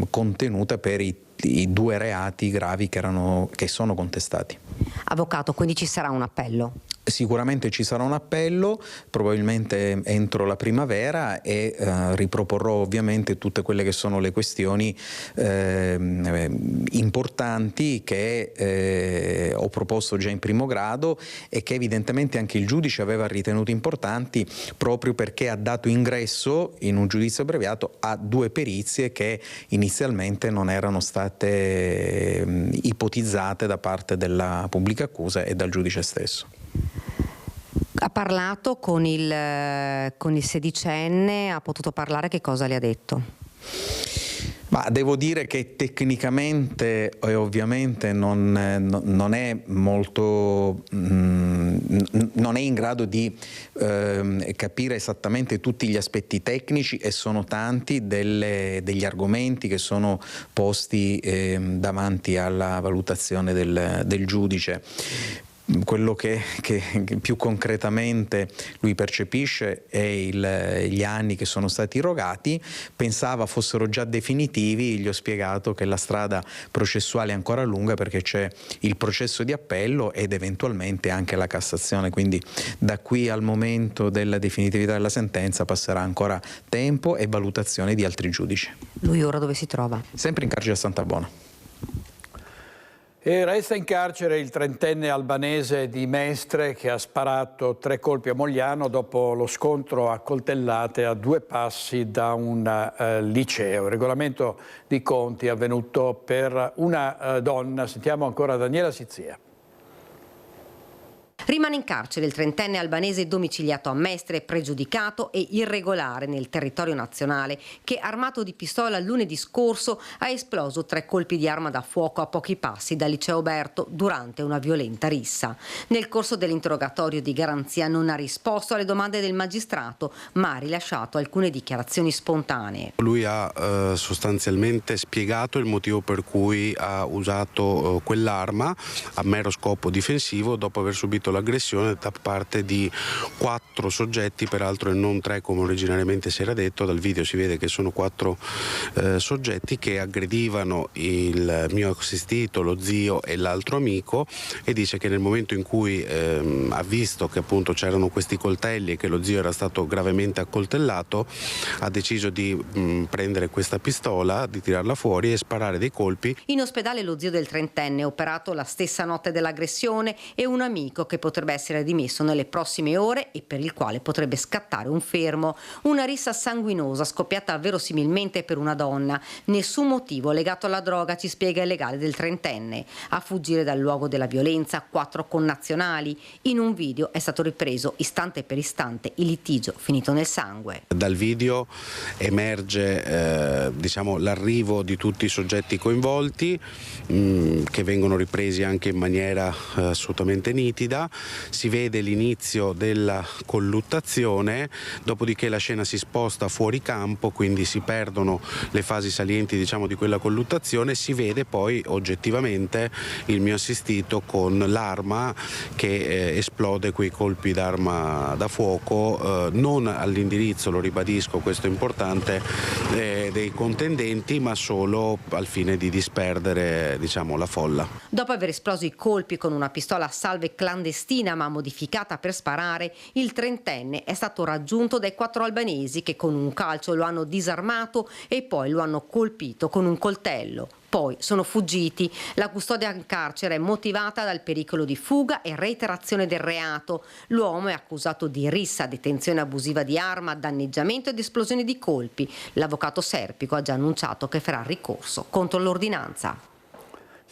contenuta per i 2 reati gravi che sono contestati. Avvocato, quindi ci sarà un appello? Sicuramente ci sarà un appello, probabilmente entro la primavera, e riproporrò ovviamente tutte quelle che sono le questioni importanti che ho proposto già in primo grado e che evidentemente anche il giudice aveva ritenuto importanti proprio perché ha dato ingresso in un giudizio abbreviato a 2 perizie che inizialmente non erano state ipotizzate da parte della pubblica accusa e dal giudice stesso. Ha parlato con il 16enne, ha potuto parlare, che cosa le ha detto? Ma devo dire che tecnicamente ovviamente non è molto, non è in grado di capire esattamente tutti gli aspetti tecnici, e sono tanti degli argomenti che sono posti davanti alla valutazione del giudice. quello che più concretamente lui percepisce è gli anni che sono stati rogati, pensava fossero già definitivi. Gli ho spiegato che la strada processuale è ancora lunga perché c'è il processo di appello ed eventualmente anche la Cassazione, quindi da qui al momento della definitività della sentenza passerà ancora tempo e valutazione di altri giudici. Lui ora dove si trova? Sempre in carcere a Santa Buona. E resta in carcere il 30enne albanese di Mestre che ha sparato 3 colpi a Mogliano dopo lo scontro a coltellate a 2 passi da un liceo. Il regolamento di conti è avvenuto per una donna. Sentiamo ancora Daniela Sizia. Rimane in carcere il 30enne albanese domiciliato a Mestre, pregiudicato e irregolare nel territorio nazionale, che armato di pistola lunedì scorso ha esploso 3 colpi di arma da fuoco a pochi passi dal liceo Oberto durante una violenta rissa. Nel corso dell'interrogatorio di garanzia non ha risposto alle domande del magistrato, ma ha rilasciato alcune dichiarazioni spontanee. Lui ha sostanzialmente spiegato il motivo per cui ha usato quell'arma a mero scopo difensivo dopo aver subito l'aggressione da parte di 4 soggetti, peraltro e non 3 come originariamente si era detto. Dal video si vede che sono 4 soggetti che aggredivano il mio assistito, lo zio e l'altro amico, e dice che nel momento in cui ha visto che appunto c'erano questi coltelli e che lo zio era stato gravemente accoltellato, ha deciso di prendere questa pistola, di tirarla fuori e sparare dei colpi. In ospedale lo zio del 30enne, operato la stessa notte dell'aggressione, e un amico che potrebbe essere dimesso nelle prossime ore e per il quale potrebbe scattare un fermo. Una rissa sanguinosa scoppiata verosimilmente per una donna. Nessun motivo legato alla droga, ci spiega il legale del 30enne. A fuggire dal luogo della violenza 4 connazionali. In un video è stato ripreso istante per istante il litigio finito nel sangue. Dal video emerge l'arrivo di tutti i soggetti coinvolti, che vengono ripresi anche in maniera assolutamente nitida. Si vede l'inizio della colluttazione, dopodiché la scena si sposta fuori campo, quindi si perdono le fasi salienti di quella colluttazione. Si vede poi oggettivamente il mio assistito con l'arma che esplode quei colpi d'arma da fuoco, non all'indirizzo, lo ribadisco, questo è importante, dei contendenti, ma solo al fine di disperdere la folla. Dopo aver esploso i colpi con una pistola a salve clandestina ma modificata per sparare, il 30enne è stato raggiunto dai 4 albanesi che con un calcio lo hanno disarmato e poi lo hanno colpito con un coltello. Poi sono fuggiti. La custodia in carcere è motivata dal pericolo di fuga e reiterazione del reato. L'uomo è accusato di rissa, detenzione abusiva di arma, danneggiamento ed esplosione di colpi. L'avvocato Serpico ha già annunciato che farà ricorso contro l'ordinanza.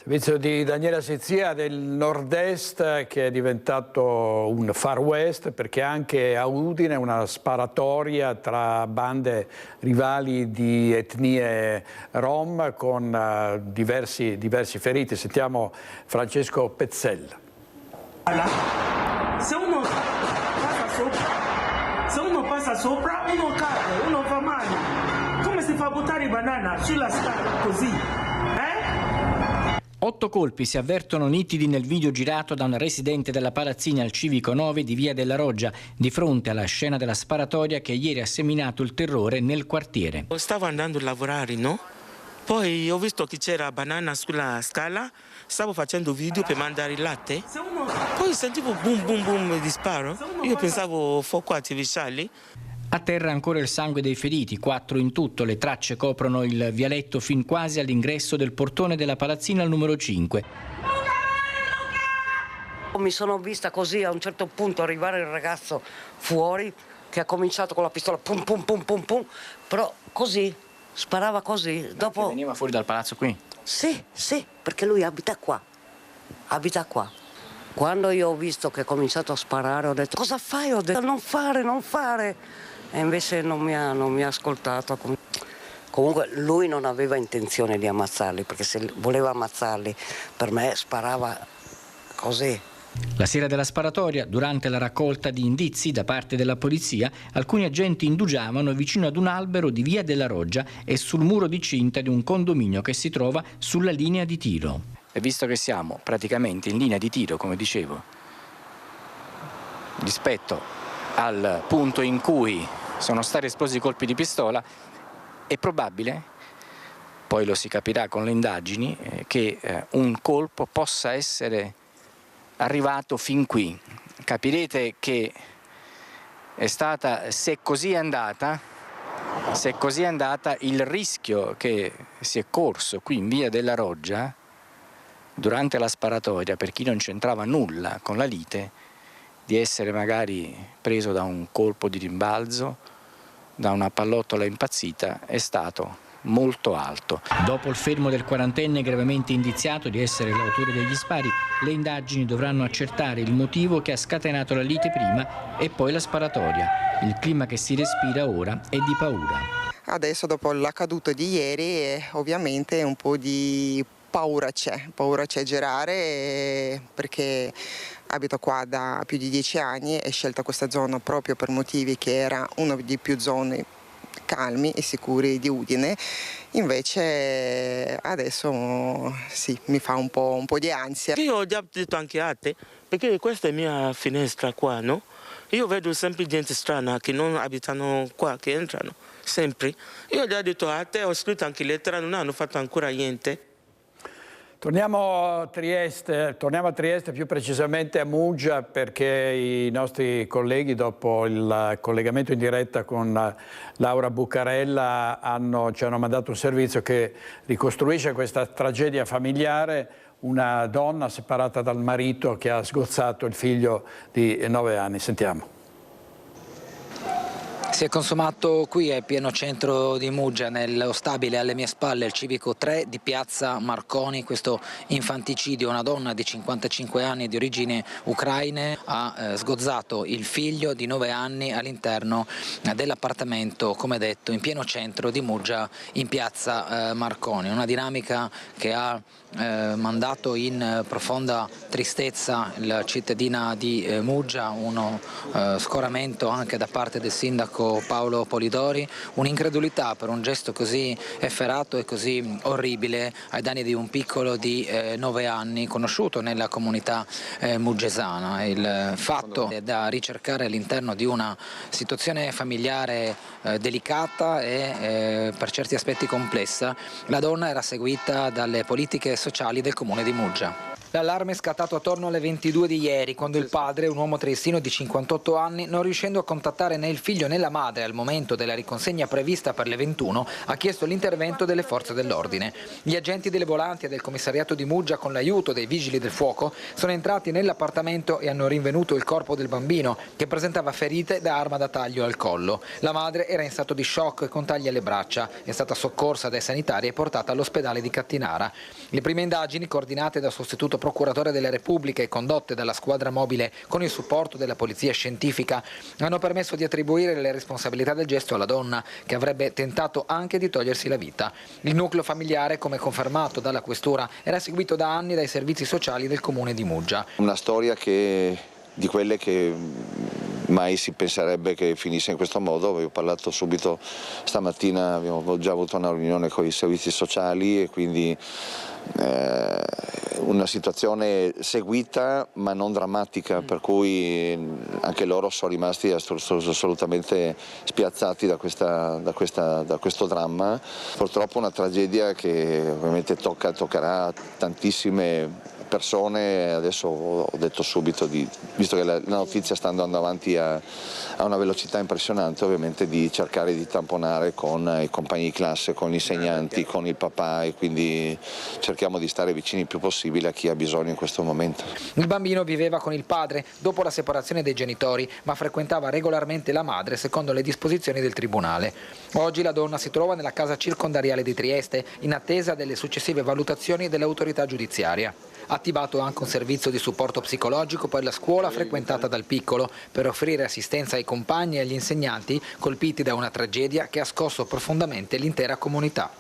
Servizio di Daniela Sizia del nord-est che è diventato un far west, perché anche a Udine una sparatoria tra bande rivali di etnie rom con diversi feriti. Sentiamo Francesco Pezzella. Se uno passa sopra, uno cade, uno fa male. Come si fa a buttare banana sulla strada così? 8 colpi si avvertono nitidi nel video girato da un residente della Palazzina al Civico 9 di Via della Roggia, di fronte alla scena della sparatoria che ieri ha seminato il terrore nel quartiere. Stavo andando a lavorare, no? Poi ho visto che c'era banana sulla scala, stavo facendo video per mandare il latte, poi sentivo boom boom boom di sparo, io pensavo fuoco artificiali. A terra ancora il sangue dei feriti, 4 in tutto. Le tracce coprono il vialetto fin quasi all'ingresso del portone della Palazzina al numero 5. Mi sono vista così a un certo punto arrivare il ragazzo fuori che ha cominciato con la pistola pum pum pum pum pum, però così, sparava così. Dopo veniva fuori dal palazzo qui? Sì, perché lui abita qua. Quando io ho visto che ha cominciato a sparare ho detto cosa fai? Ho detto non fare. E invece non mi ha ascoltato. Comunque lui non aveva intenzione di ammazzarli, perché se voleva ammazzarli per me sparava così. La sera della sparatoria, durante la raccolta di indizi da parte della polizia, alcuni agenti indugiavano vicino ad un albero di Via della Roggia e sul muro di cinta di un condominio che si trova sulla linea di tiro. E visto che siamo praticamente in linea di tiro, come dicevo, rispetto al punto in cui sono stati esplosi i colpi di pistola, è probabile, poi lo si capirà con le indagini, che un colpo possa essere arrivato fin qui. Capirete che è stata, se così è andata, il rischio che si è corso qui in via della Roggia durante la sparatoria, per chi non c'entrava nulla con la lite, di essere magari preso da un colpo di rimbalzo, da una pallottola impazzita, è stato molto alto. Dopo il fermo del quarantenne gravemente indiziato di essere l'autore degli spari, le indagini dovranno accertare il motivo che ha scatenato la lite prima e poi la sparatoria. Il clima che si respira ora è di paura. Adesso, dopo l'accaduto di ieri, ovviamente un po' di paura c'è girare, perché abito qua da più di 10 anni e ho scelto questa zona proprio per motivi che era una di più zone calmi e sicuri di Udine. Invece adesso sì, mi fa un po' di ansia. Io ho già detto anche a te, perché questa è mia finestra qua, no? Io vedo sempre gente strana che non abitano qua, che entrano sempre. Io ho già detto a te, ho scritto anche lettera, non hanno fatto ancora niente. Torniamo a Trieste, più precisamente a Muggia, perché i nostri colleghi, dopo il collegamento in diretta con Laura Buccarella, ci hanno mandato un servizio che ricostruisce questa tragedia familiare. Una donna separata dal marito che ha sgozzato il figlio di 9 anni. Sentiamo. Si è consumato qui a pieno centro di Muggia, nello stabile alle mie spalle, il civico 3 di piazza Marconi, questo infanticidio. Una donna di 55 anni di origini ucraine ha sgozzato il figlio di 9 anni all'interno dell'appartamento, come detto, in pieno centro di Muggia, in piazza Marconi. Una dinamica che ha mandato in profonda tristezza la cittadina di Muggia, uno scoramento anche da parte del sindaco Paolo Polidori, un'incredulità per un gesto così efferato e così orribile ai danni di un piccolo di 9 anni conosciuto nella comunità muggesana. Il fatto è da ricercare all'interno di una situazione familiare delicata e per certi aspetti complessa. La donna era seguita dalle politiche sociali del comune di Muggia. L'allarme è scattato attorno alle 22 di ieri, quando il padre, un uomo triestino di 58 anni, non riuscendo a contattare né il figlio né la madre al momento della riconsegna prevista per le 21, ha chiesto l'intervento delle forze dell'ordine. Gli agenti delle volanti e del commissariato di Muggia, con l'aiuto dei vigili del fuoco, sono entrati nell'appartamento e hanno rinvenuto il corpo del bambino, che presentava ferite da arma da taglio al collo. La madre era in stato di shock e con tagli alle braccia. È stata soccorsa dai sanitari e portata all'ospedale di Cattinara. Le prime indagini, coordinate dal sostituto procuratore della Repubblica e condotte dalla squadra mobile con il supporto della polizia scientifica, hanno permesso di attribuire le responsabilità del gesto alla donna, che avrebbe tentato anche di togliersi la vita. Il nucleo familiare, come confermato dalla questura, era seguito da anni dai servizi sociali del comune di Muggia. Una storia di quelle che mai si penserebbe che finisse in questo modo. Avevo parlato subito stamattina, abbiamo già avuto una riunione con i servizi sociali e quindi una situazione seguita ma non drammatica, per cui anche loro sono rimasti assolutamente spiazzati da questo dramma. Purtroppo una tragedia che ovviamente toccherà tantissime persone. Adesso ho detto subito, visto che la notizia sta andando avanti a una velocità impressionante, ovviamente di cercare di tamponare con i compagni di classe, con gli insegnanti, con il papà, e quindi cerchiamo di stare vicini il più possibile a chi ha bisogno in questo momento. Il bambino viveva con il padre dopo la separazione dei genitori, ma frequentava regolarmente la madre secondo le disposizioni del tribunale. Oggi la donna si trova nella casa circondariale di Trieste in attesa delle successive valutazioni dell'autorità giudiziaria. Attivato anche un servizio di supporto psicologico per la scuola frequentata dal piccolo, per offrire assistenza ai compagni e agli insegnanti colpiti da una tragedia che ha scosso profondamente l'intera comunità.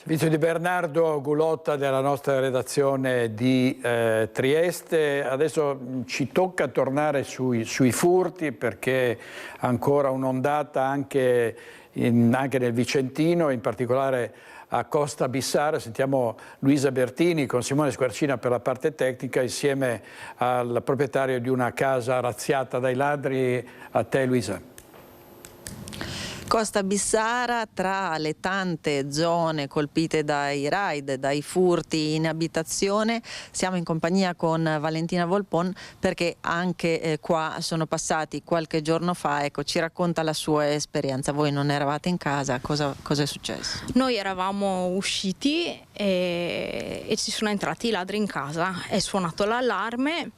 Servizio di Bernardo Gulotta della nostra redazione di Trieste. Adesso ci tocca tornare sui furti, perché ancora un'ondata anche nel Vicentino, in particolare a Costa Bissara. Sentiamo Luisa Bertini con Simone Squarcina per la parte tecnica, insieme al proprietario di una casa razziata dai ladri. A te, Luisa. Costa Bissara, tra le tante zone colpite dai raid, dai furti in abitazione, siamo in compagnia con Valentina Volpon, perché anche qua sono passati qualche giorno fa. Ecco, ci racconta la sua esperienza. Voi non eravate in casa, cosa è successo? Noi eravamo usciti e ci sono entrati i ladri in casa, è suonato l'allarme.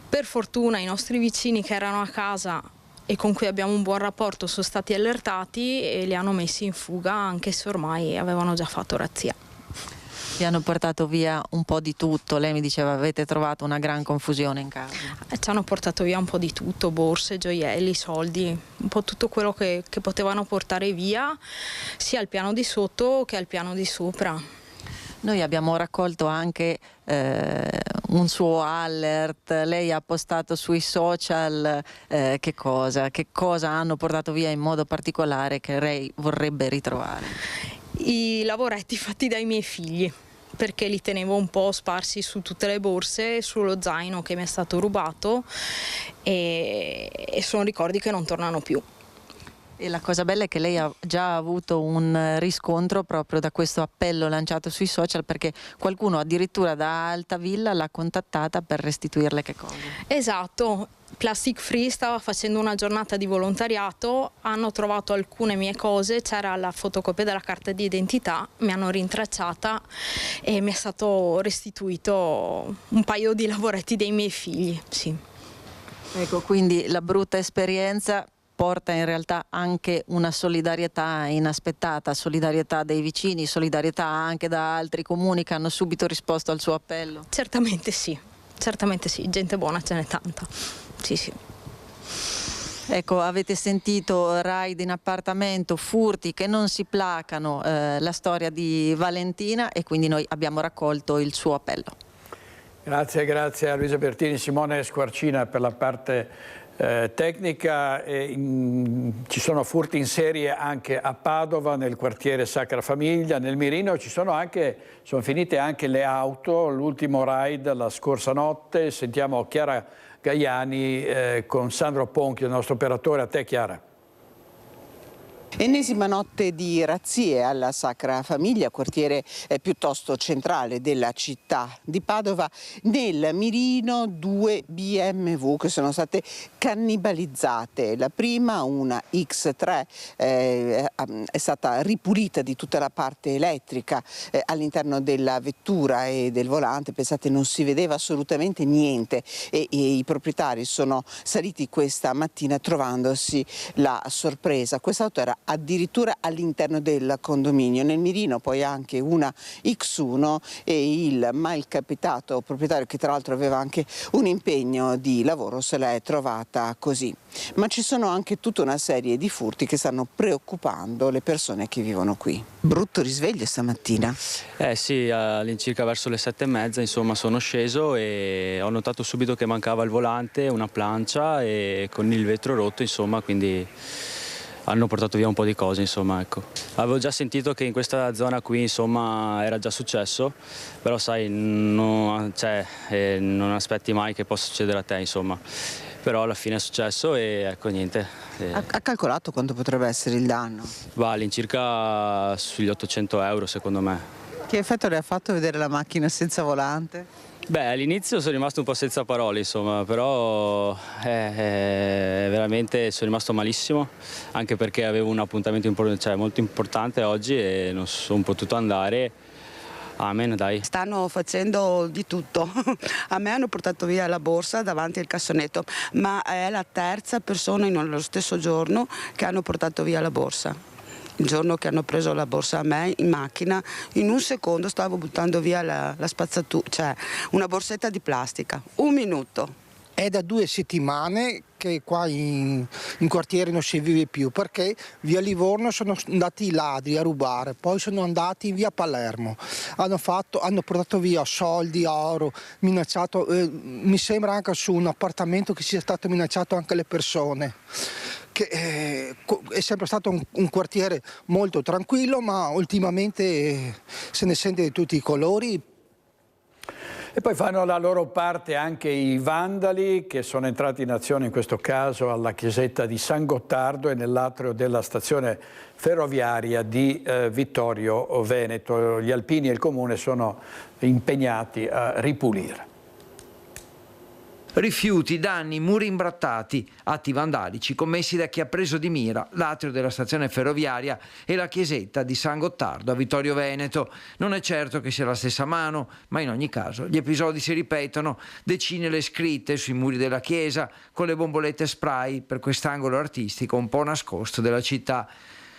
Per fortuna i nostri vicini che erano a casa e con cui abbiamo un buon rapporto sono stati allertati e li hanno messi in fuga, anche se ormai avevano già fatto razzia. Ti hanno portato via un po' di tutto. Lei mi diceva avete trovato una gran confusione in casa. Ci hanno portato via un po' di tutto, borse, gioielli, soldi, un po' tutto quello che potevano portare via, sia al piano di sotto che al piano di sopra. Noi abbiamo raccolto anche un suo alert. Lei ha postato sui social che cosa hanno portato via in modo particolare che lei vorrebbe ritrovare? I lavoretti fatti dai miei figli, perché li tenevo un po' sparsi su tutte le borse, sullo zaino che mi è stato rubato, e sono ricordi che non tornano più. E la cosa bella è che lei ha già avuto un riscontro proprio da questo appello lanciato sui social, perché qualcuno addirittura da Altavilla l'ha contattata per restituirle che cosa? Esatto, Plastic Free stava facendo una giornata di volontariato, hanno trovato alcune mie cose, c'era la fotocopia della carta di identità, mi hanno rintracciata e mi è stato restituito un paio di lavoretti dei miei figli, sì. Ecco, quindi la brutta esperienza porta in realtà anche una solidarietà inaspettata, solidarietà dei vicini, solidarietà anche da altri comuni che hanno subito risposto al suo appello. Certamente sì, gente buona ce n'è tanta, sì. Ecco, avete sentito raid in appartamento, furti che non si placano, la storia di Valentina, e quindi noi abbiamo raccolto il suo appello. Grazie a Luisa Bertini, Simone Squarcina per la parte tecnica. Ci sono furti in serie anche a Padova, nel quartiere Sacra Famiglia. Nel Mirino sono finite anche le auto, l'ultimo raid la scorsa notte. Sentiamo Chiara Gaiani con Sandro Ponchio, il nostro operatore. A te, Chiara. Ennesima notte di razzie alla Sacra Famiglia, quartiere piuttosto centrale della città di Padova. Nel mirino 2 BMW che sono state cannibalizzate. La prima, una X3, è stata ripulita di tutta la parte elettrica all'interno della vettura e del volante. Pensate, non si vedeva assolutamente niente e i proprietari sono saliti questa mattina trovandosi la sorpresa. Quest'auto era addirittura all'interno del condominio. Nel mirino poi anche una X1 e il malcapitato proprietario, che tra l'altro aveva anche un impegno di lavoro, se l'è trovata così. Ma ci sono anche tutta una serie di furti che stanno preoccupando le persone che vivono qui. Brutto risveglio stamattina. Sì, all'incirca verso le 7:30 insomma sono sceso e ho notato subito che mancava il volante, una plancia e con il vetro rotto, insomma, quindi hanno portato via un po' di cose, insomma, ecco. Avevo già sentito che in questa zona qui, insomma, era già successo, però sai, non aspetti mai che possa succedere a te, insomma. Però alla fine è successo e ecco, niente. Ha calcolato quanto potrebbe essere il danno? Va all'incirca sugli 800 euro, secondo me. Che effetto le ha fatto vedere la macchina senza volante? Beh, all'inizio sono rimasto un po' senza parole, insomma, però veramente sono rimasto malissimo, anche perché avevo un appuntamento molto importante oggi e non sono potuto andare. Amen, dai. Stanno facendo di tutto. A me hanno portato via la borsa davanti al cassonetto, ma è la terza persona nello stesso giorno che hanno portato via la borsa. Il giorno che hanno preso la borsa a me in macchina, in un secondo stavo buttando via la spazzatura, cioè una borsetta di plastica. Un minuto. È da 2 settimane che qua in quartiere non si vive più, perché via Livorno sono andati i ladri a rubare, poi sono andati in via Palermo, hanno portato via soldi, oro, minacciato, mi sembra anche su un appartamento che sia stato minacciato anche le persone. Che è sempre stato un quartiere molto tranquillo, ma ultimamente se ne sente di tutti i colori. E poi fanno la loro parte anche i vandali che sono entrati in azione in questo caso alla chiesetta di San Gottardo e nell'atrio della stazione ferroviaria di Vittorio Veneto. Gli alpini e il comune sono impegnati a ripulire. Rifiuti, danni, muri imbrattati, atti vandalici commessi da chi ha preso di mira l'atrio della stazione ferroviaria e la chiesetta di San Gottardo a Vittorio Veneto. Non è certo che sia la stessa mano, ma in ogni caso gli episodi si ripetono. Decine le scritte sui muri della chiesa con le bombolette spray per quest'angolo artistico un po' nascosto della città.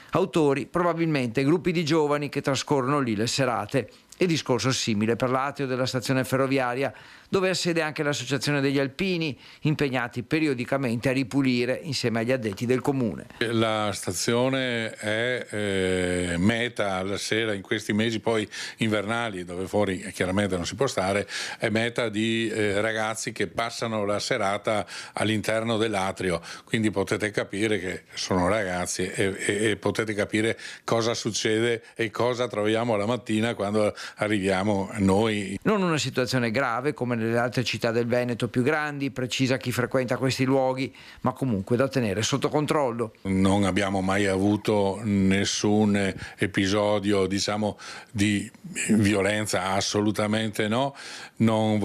Autori probabilmente gruppi di giovani che trascorrono lì le serate. E discorso simile per l'atrio della stazione ferroviaria, dove ha sede anche l'associazione degli alpini, impegnati periodicamente a ripulire insieme agli addetti del comune. La stazione è meta alla sera, in questi mesi poi invernali, dove fuori chiaramente non si può stare, è meta di ragazzi che passano la serata all'interno dell'atrio, quindi potete capire che sono ragazzi e potete capire cosa succede e cosa troviamo la mattina quando arriviamo noi. Non una situazione grave come nelle altre città del Veneto più grandi, precisa chi frequenta questi luoghi, ma comunque da tenere sotto controllo. Non abbiamo mai avuto nessun episodio, diciamo, di violenza, assolutamente no. Non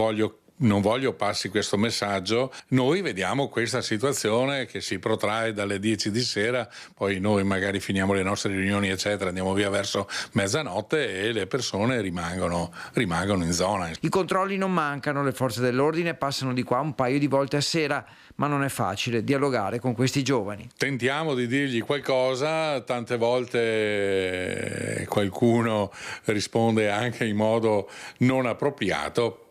voglio passi questo messaggio. Noi vediamo questa situazione che si protrae dalle 10 di sera, poi noi magari finiamo le nostre riunioni eccetera, andiamo via verso mezzanotte e le persone rimangono in zona. I controlli non mancano, le forze dell'ordine passano di qua un paio di volte a sera, ma non è facile dialogare con questi giovani. Tentiamo di dirgli qualcosa, tante volte qualcuno risponde anche in modo non appropriato.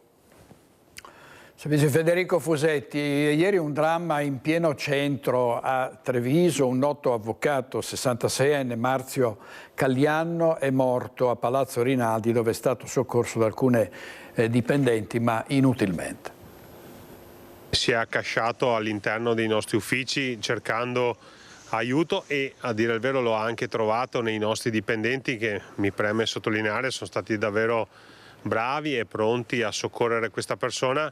Vice Federico Fusetti, ieri un dramma in pieno centro a Treviso, un noto avvocato 66enne, Marzio Callianno, è morto a Palazzo Rinaldi dove è stato soccorso da alcune dipendenti ma inutilmente. Si è accasciato all'interno dei nostri uffici cercando aiuto e a dire il vero l'ho anche trovato nei nostri dipendenti che, mi preme sottolineare, sono stati davvero bravi e pronti a soccorrere questa persona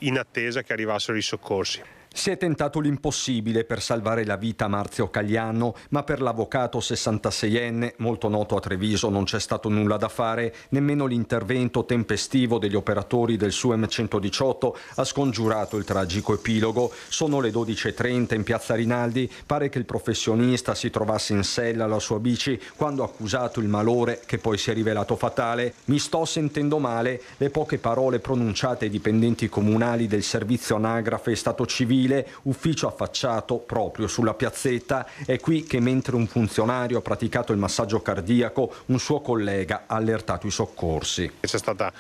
in attesa che arrivassero i soccorsi. Si è tentato l'impossibile per salvare la vita a Marzio Callianno, ma per l'avvocato 66enne, molto noto a Treviso, non c'è stato nulla da fare, nemmeno l'intervento tempestivo degli operatori del SUEM 118 ha scongiurato il tragico epilogo. Sono le 12:30 in piazza Rinaldi, pare che il professionista si trovasse in sella alla sua bici quando ha accusato il malore che poi si è rivelato fatale. Mi sto sentendo male, le poche parole pronunciate ai dipendenti comunali del servizio anagrafe e stato civile, ufficio affacciato proprio sulla piazzetta. È qui che mentre un funzionario ha praticato il massaggio cardiaco, un suo collega ha allertato i soccorsi. C'è stata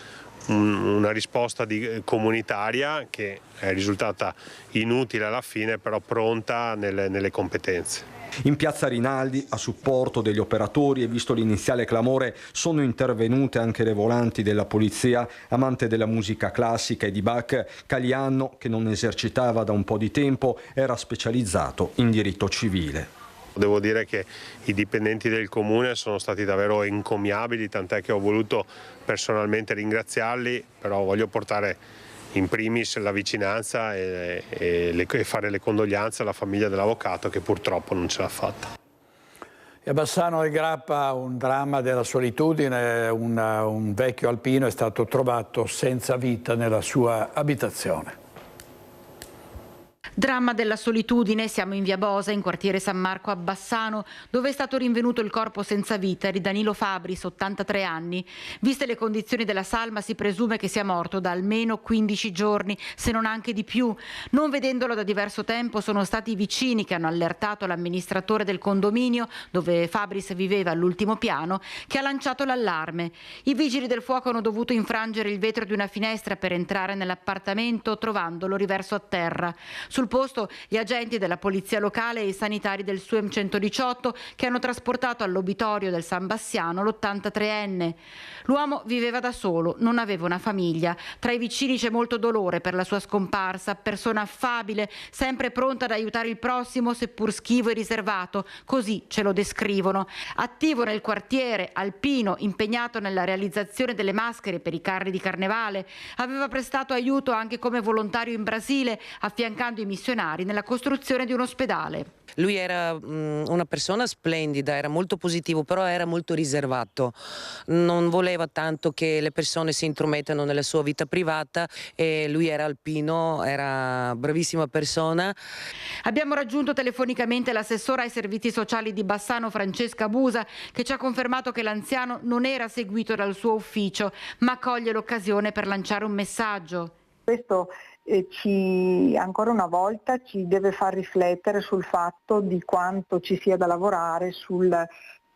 una risposta comunitaria che è risultata inutile alla fine, però pronta nelle competenze. In piazza Rinaldi, a supporto degli operatori e visto l'iniziale clamore, sono intervenute anche le volanti della polizia. Amante della musica classica e di Bach, Callianno, che non esercitava da un po' di tempo, era specializzato in diritto civile. Devo dire che i dipendenti del comune sono stati davvero encomiabili, tant'è che ho voluto personalmente ringraziarli, però voglio portare in primis la vicinanza e fare le condoglianze alla famiglia dell'avvocato che purtroppo non ce l'ha fatta. E a Bassano del Grappa un dramma della solitudine, un vecchio alpino è stato trovato senza vita nella sua abitazione. Dramma della solitudine, siamo in via Bosa, in quartiere San Marco a Bassano, dove è stato rinvenuto il corpo senza vita di Danilo Fabris, 83 anni. Viste le condizioni della salma si presume che sia morto da almeno 15 giorni, se non anche di più. Non vedendolo da diverso tempo sono stati i vicini che hanno allertato l'amministratore del condominio, dove Fabris viveva all'ultimo piano, che ha lanciato l'allarme. I vigili del fuoco hanno dovuto infrangere il vetro di una finestra per entrare nell'appartamento, trovandolo riverso a terra. Sul posto gli agenti della polizia locale e i sanitari del SUEM 118 che hanno trasportato all'obitorio del San Bassiano l'83enne. L'uomo viveva da solo, non aveva una famiglia. Tra i vicini c'è molto dolore per la sua scomparsa, persona affabile, sempre pronta ad aiutare il prossimo, seppur schivo e riservato, così ce lo descrivono. Attivo nel quartiere, alpino, impegnato nella realizzazione delle maschere per i carri di carnevale, aveva prestato aiuto anche come volontario in Brasile, affiancando i missionari nella costruzione di un ospedale. Lui era una persona splendida, era molto positivo, però era molto riservato. Non voleva tanto che le persone si intromettano nella sua vita privata e lui era alpino, era bravissima persona. Abbiamo raggiunto telefonicamente l'assessora ai servizi sociali di Bassano, Francesca Busa, che ci ha confermato che l'anziano non era seguito dal suo ufficio, ma coglie l'occasione per lanciare un messaggio. Questo ancora una volta ci deve far riflettere sul fatto di quanto ci sia da lavorare sul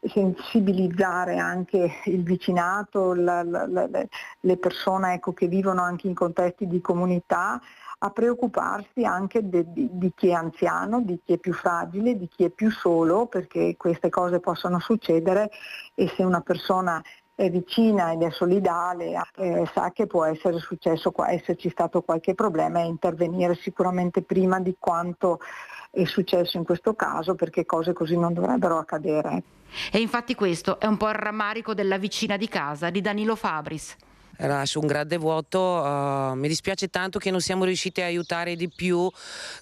sensibilizzare anche il vicinato, le persone che vivono anche in contesti di comunità, a preoccuparsi anche di chi è anziano, di chi è più fragile, di chi è più solo, perché queste cose possono succedere e se una persona è vicina ed è solidale, sa che può essere successo, esserci stato qualche problema e intervenire sicuramente prima di quanto è successo in questo caso, perché cose così non dovrebbero accadere. E infatti questo è un po' il rammarico della vicina di casa di Danilo Fabris. Lascia un grande vuoto, mi dispiace tanto che non siamo riusciti a aiutare di più,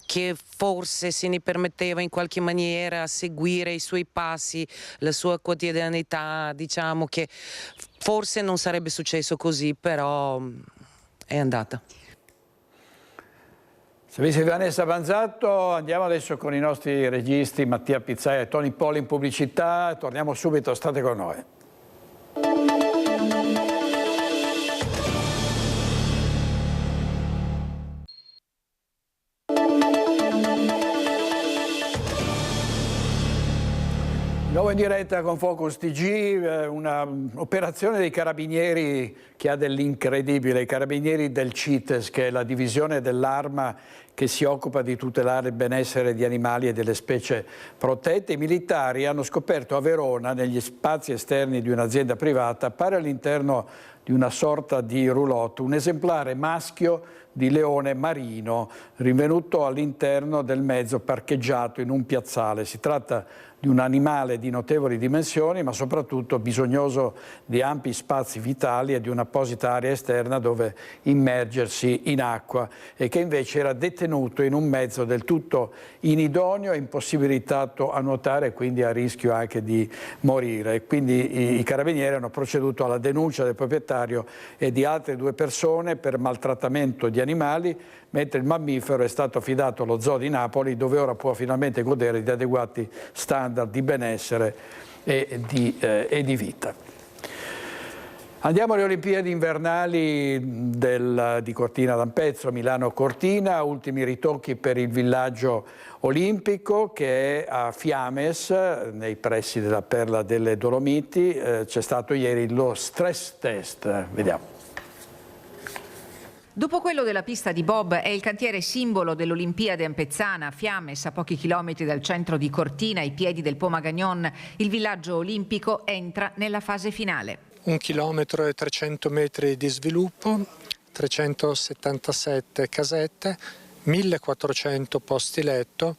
che forse se ne permetteva in qualche maniera seguire i suoi passi, la sua quotidianità, diciamo che forse non sarebbe successo così, però è andata. Servizi Vanessa Banzatto, andiamo adesso con i nostri registi Mattia Pizzaia e Tony Poli in pubblicità, torniamo subito, state con noi. Nuovo in diretta con Focus TG, un'operazione dei carabinieri che ha dell'incredibile, i carabinieri del CITES, che è la divisione dell'Arma che si occupa di tutelare il benessere di animali e delle specie protette. I militari hanno scoperto a Verona, negli spazi esterni di un'azienda privata, appare all'interno di una sorta di roulotte, un esemplare maschio di leone marino rinvenuto all'interno del mezzo parcheggiato in un piazzale. Si tratta di un animale di notevoli dimensioni, ma soprattutto bisognoso di ampi spazi vitali e di un'apposita area esterna dove immergersi in acqua, e che invece era detenuto in un mezzo del tutto inidoneo e impossibilitato a nuotare e quindi a rischio anche di morire. Quindi i carabinieri hanno proceduto alla denuncia del proprietario e di altre 2 persone per maltrattamento di animali, mentre il mammifero è stato affidato allo Zoo di Napoli, dove ora può finalmente godere di adeguati standard di benessere e di vita. Andiamo alle Olimpiadi invernali di Cortina d'Ampezzo, Milano-Cortina, ultimi ritocchi per il villaggio olimpico che è a Fiames, nei pressi della Perla delle Dolomiti. C'è stato ieri lo stress test, vediamo. Dopo quello della pista di bob è il cantiere simbolo dell'Olimpiade Ampezzana, Fiames, a pochi chilometri dal centro di Cortina, ai piedi del Po Magagnon. Il villaggio olimpico entra nella fase finale. 1 chilometro e 300 metri di sviluppo, 377 casette, 1400 posti letto,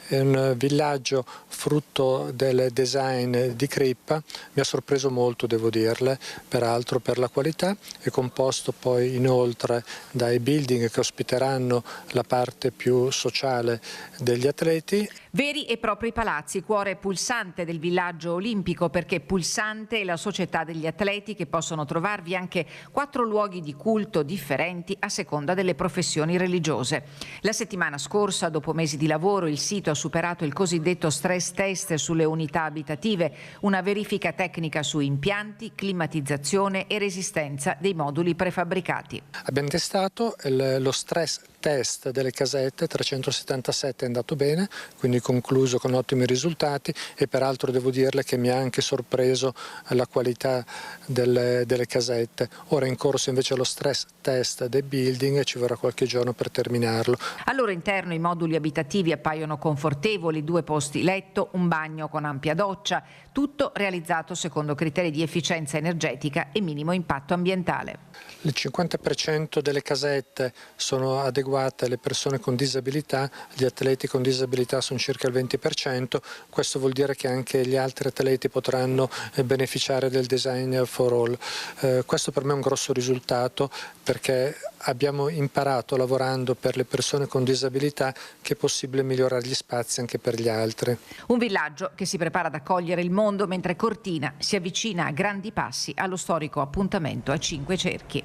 è un villaggio frutto del design di Crippa, mi ha sorpreso molto, devo dirle, peraltro per la qualità. È composto poi inoltre dai building che ospiteranno la parte più sociale degli atleti. Veri e propri palazzi, cuore pulsante del villaggio olimpico, perché pulsante è la società degli atleti, che possono trovarvi anche 4 luoghi di culto differenti a seconda delle professioni religiose. La settimana scorsa, dopo mesi di lavoro, il sito ha superato il cosiddetto stress test sulle unità abitative, una verifica tecnica su impianti, climatizzazione e resistenza dei moduli prefabbricati. Abbiamo testato lo stress test delle casette, 377 è andato bene, quindi concluso con ottimi risultati, e peraltro devo dirle che mi ha anche sorpreso la qualità delle casette. Ora è in corso invece lo stress test dei building e ci vorrà qualche giorno per terminarlo. Al loro interno i moduli abitativi appaiono confortevoli, 2 posti letto, un bagno con ampia doccia, tutto realizzato secondo criteri di efficienza energetica e minimo impatto ambientale. Il 50% delle casette sono adeguate alle persone con disabilità, gli atleti con disabilità sono circa il 20%, questo vuol dire che anche gli altri atleti potranno beneficiare del design for all. Questo per me è un grosso risultato, perché abbiamo imparato lavorando per le persone con disabilità che è possibile migliorare gli spazi anche per gli altri. Un villaggio che si prepara ad accogliere il mondo, mentre Cortina si avvicina a grandi passi allo storico appuntamento a 5 cerchi.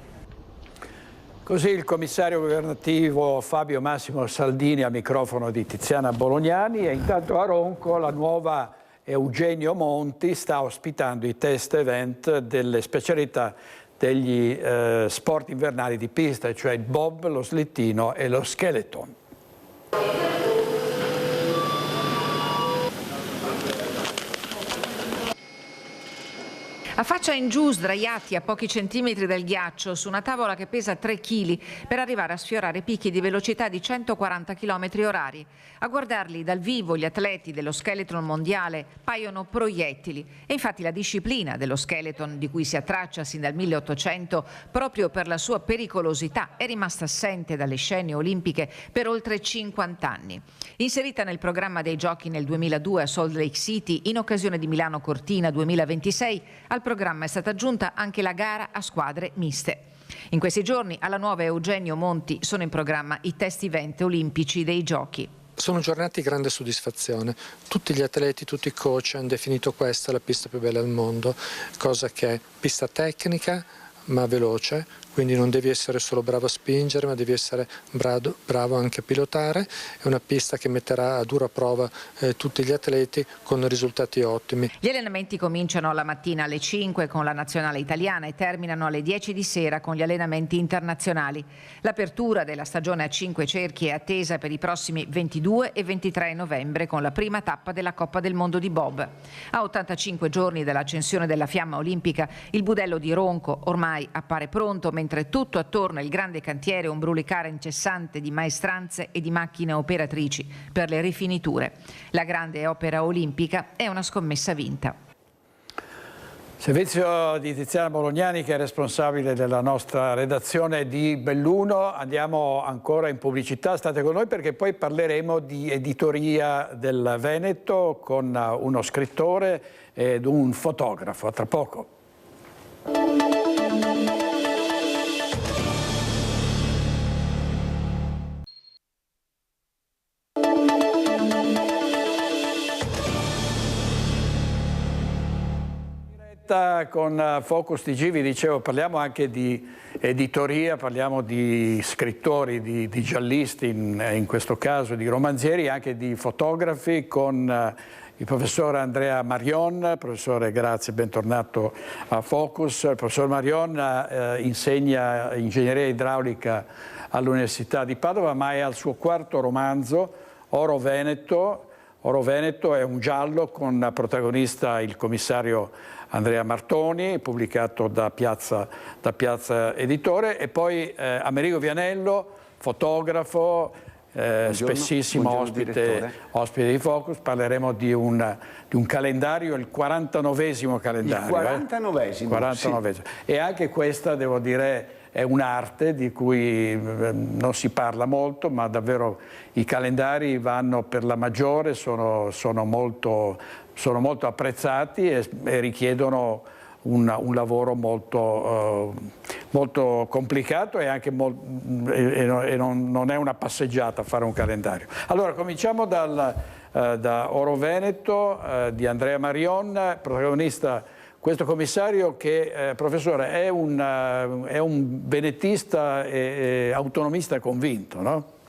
Così il commissario governativo Fabio Massimo Saldini al microfono di Tiziana Bolognani, e intanto a Ronco la nuova Eugenio Monti sta ospitando i test event delle specialità degli sport invernali di pista, cioè il bob, lo slittino e lo skeleton. A faccia in giù, sdraiati a pochi centimetri dal ghiaccio, su una tavola che pesa 3 kg, per arrivare a sfiorare picchi di velocità di 140 km/h. A guardarli dal vivo gli atleti dello skeleton mondiale paiono proiettili. E infatti la disciplina dello skeleton, di cui si attraccia sin dal 1800 proprio per la sua pericolosità, è rimasta assente dalle scene olimpiche per oltre 50 anni. Inserita nel programma dei giochi nel 2002 a Salt Lake City, in occasione di Milano Cortina 2026, al programma è stata aggiunta anche la gara a squadre miste. In questi giorni alla nuova Eugenio Monti sono in programma i test event olimpici dei giochi. Sono giornate di grande soddisfazione. Tutti gli atleti, tutti i coach hanno definito questa la pista più bella del mondo, cosa che è pista tecnica ma veloce, quindi non devi essere solo bravo a spingere, ma devi essere bravo anche a pilotare. È una pista che metterà a dura prova tutti gli atleti con risultati ottimi. Gli allenamenti cominciano la mattina alle 5 con la nazionale italiana e terminano alle 10 di sera con gli allenamenti internazionali. L'apertura della stagione a 5 cerchi è attesa per i prossimi 22 e 23 novembre con la prima tappa della Coppa del Mondo di Bob. A 85 giorni dall'accensione della fiamma olimpica, il budello di Ronco ormai appare pronto, mentre tutto attorno al grande cantiere un brulicare incessante di maestranze e di macchine operatrici per le rifiniture. La grande opera olimpica è una scommessa vinta. Servizio di Tiziana Bolognani, che è responsabile della nostra redazione di Belluno. Andiamo ancora in pubblicità, state con noi perché poi parleremo di editoria del Veneto con uno scrittore ed un fotografo. A tra poco. Con Focus TG, vi dicevo, parliamo anche di editoria, parliamo di scrittori, di giallisti in questo caso, di romanzieri, anche di fotografi con il professor Andrea Marion. Professore, grazie, bentornato a Focus. Il professor Marion insegna ingegneria idraulica all'Università di Padova, ma è al suo 4º romanzo, Oro Veneto. Oro Veneto è un giallo con protagonista il commissario Andrea Martoni, pubblicato da Piazza Editore, e poi Amerigo Vianello, fotografo, spessissimo ospite di Focus. Parleremo di un calendario, il 49esimo calendario. Il 49esimo. 49esimo. Sì. E anche questa, devo dire, è un'arte di cui non si parla molto, ma davvero i calendari vanno per la maggiore, sono molto apprezzati e richiedono un lavoro molto complicato e anche non è una passeggiata fare un calendario. Allora cominciamo da Oro Veneto di Andrea Marion, protagonista questo commissario che, professore, è un venetista e autonomista convinto, no?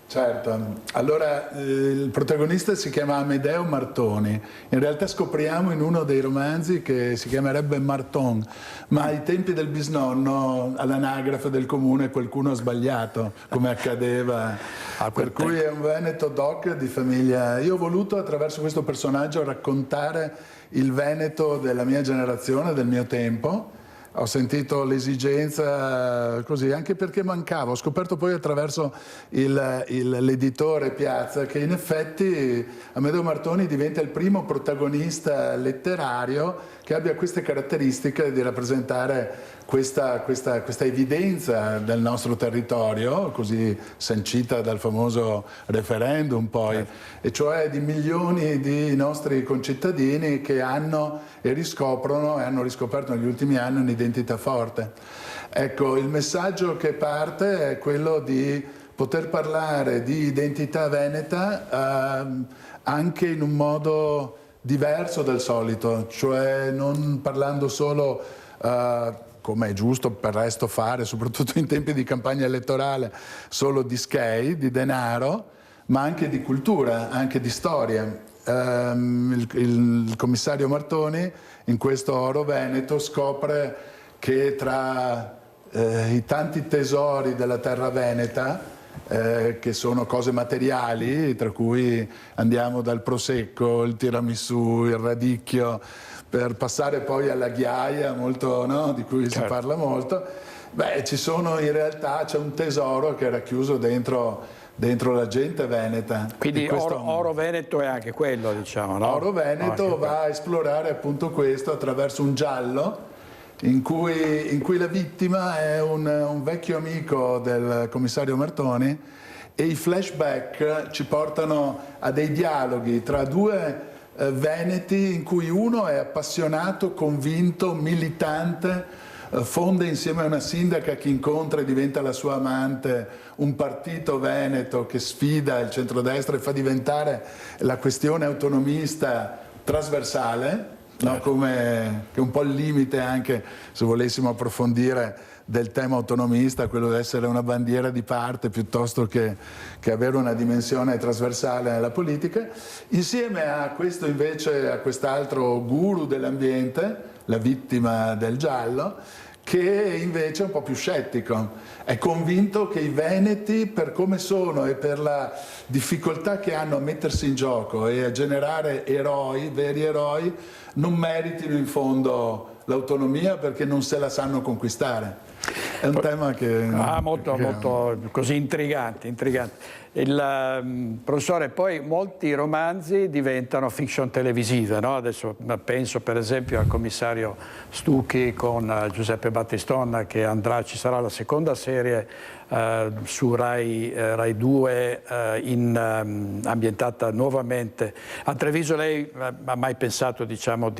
Certo, allora il protagonista si chiama Amedeo Martoni, in realtà scopriamo in uno dei romanzi che si chiamerebbe Marton, ma ai tempi del bisnonno all'anagrafe del comune qualcuno ha sbagliato, come accadeva, per cui è un veneto doc di famiglia. Io ho voluto attraverso questo personaggio raccontare il Veneto della mia generazione, del mio tempo. Ho sentito l'esigenza così, anche perché mancava. Ho scoperto poi attraverso l'editore Piazza che in effetti Amedeo Martoni diventa il primo protagonista letterario che abbia queste caratteristiche di rappresentare questa evidenza del nostro territorio, così sancita dal famoso referendum poi, e cioè di milioni di nostri concittadini che hanno e riscoprono e hanno riscoperto negli ultimi anni un'identità forte. Ecco, il messaggio che parte è quello di poter parlare di identità veneta anche in un modo diverso dal solito, cioè non parlando solo come è giusto per il resto fare, soprattutto in tempi di campagna elettorale, solo di skei, di denaro, ma anche di cultura, anche di storia. Il commissario Martoni in questo Oro Veneto scopre che tra i tanti tesori della terra veneta, che sono cose materiali, tra cui andiamo dal prosecco, il tiramisù, il radicchio, per passare poi alla ghiaia, molto, no? Di cui si parla molto, ci sono in realtà, c'è un tesoro che è racchiuso dentro la gente veneta. Quindi Oro Veneto è anche quello, diciamo, no? Oro Veneto va a esplorare appunto questo attraverso un giallo in cui la vittima è un vecchio amico del commissario Martoni e i flashback ci portano a dei dialoghi tra due veneti in cui uno è appassionato, convinto, militante, fonda insieme a una sindaca che incontra e diventa la sua amante un partito veneto che sfida il centrodestra e fa diventare la questione autonomista trasversale, no? Come che è un po' il limite anche, se volessimo approfondire, del tema autonomista, quello di essere una bandiera di parte piuttosto che avere una dimensione trasversale nella politica, insieme a questo invece, a quest'altro guru dell'ambiente, la vittima del giallo, che invece è un po' più scettico, è convinto che i veneti, per come sono e per la difficoltà che hanno a mettersi in gioco e a generare eroi, veri eroi, non meritino in fondo l'autonomia perché non se la sanno conquistare. È un tema che... molto così intrigante. Professore, poi molti romanzi diventano fiction televisive, no? Adesso penso per esempio al commissario Stucchi con Giuseppe Battistonna che ci sarà la seconda serie su Rai 2 ambientata nuovamente a Treviso. Lei ha mai pensato, diciamo,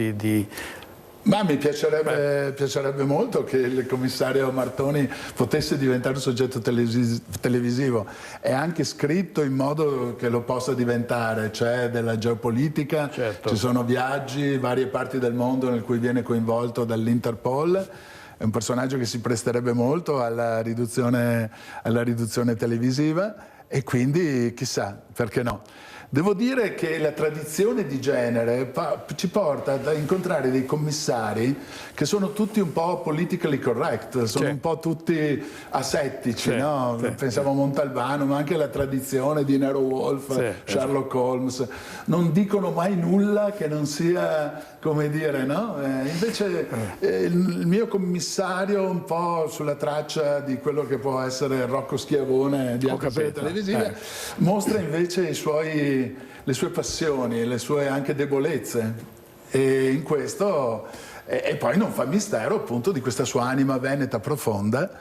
Ma mi piacerebbe molto che il commissario Martoni potesse diventare un soggetto televisivo. È anche scritto in modo che lo possa diventare, c'è della geopolitica, ci sono viaggi, varie parti del mondo nel cui viene coinvolto dall'Interpol. È un personaggio che si presterebbe molto alla riduzione televisiva e quindi chissà, perché no. Devo dire che la tradizione di genere ci porta ad incontrare dei commissari che sono tutti un po' politically correct, sono un po' tutti asettici, no? Pensavo a Montalbano, ma anche la tradizione di Nero Wolfe, Sherlock Holmes, non dicono mai nulla che non sia, come dire, no? Invece il mio commissario, un po' sulla traccia di quello che può essere Rocco Schiavone di altre serie televisive, mostra invece le sue passioni, le sue anche debolezze, e in questo e poi non fa mistero appunto di questa sua anima veneta profonda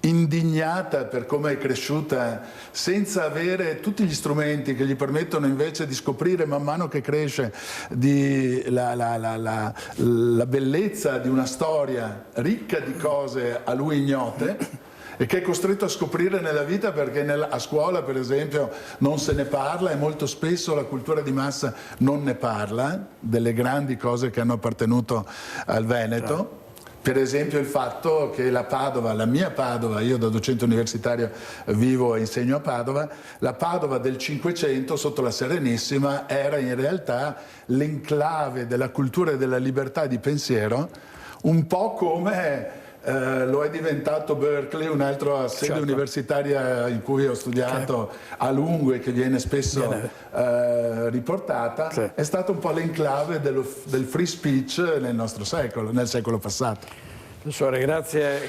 indignata per come è cresciuta, senza avere tutti gli strumenti che gli permettono invece di scoprire man mano che cresce la bellezza di una storia ricca di cose a lui ignote, e che è costretto a scoprire nella vita perché a scuola, per esempio, non se ne parla e molto spesso la cultura di massa non ne parla delle grandi cose che hanno appartenuto al Veneto. Per esempio il fatto che la Padova, la mia Padova, io da docente universitario vivo e insegno a Padova, la Padova del Cinquecento sotto la Serenissima era in realtà l'enclave della cultura e della libertà di pensiero, un po' come lo è diventato Berkeley, un'altra sede universitaria in cui ho studiato a lungo e che viene spesso riportata. È stato un po' l'enclave del free speech nel nostro secolo, nel secolo passato. Professore, grazie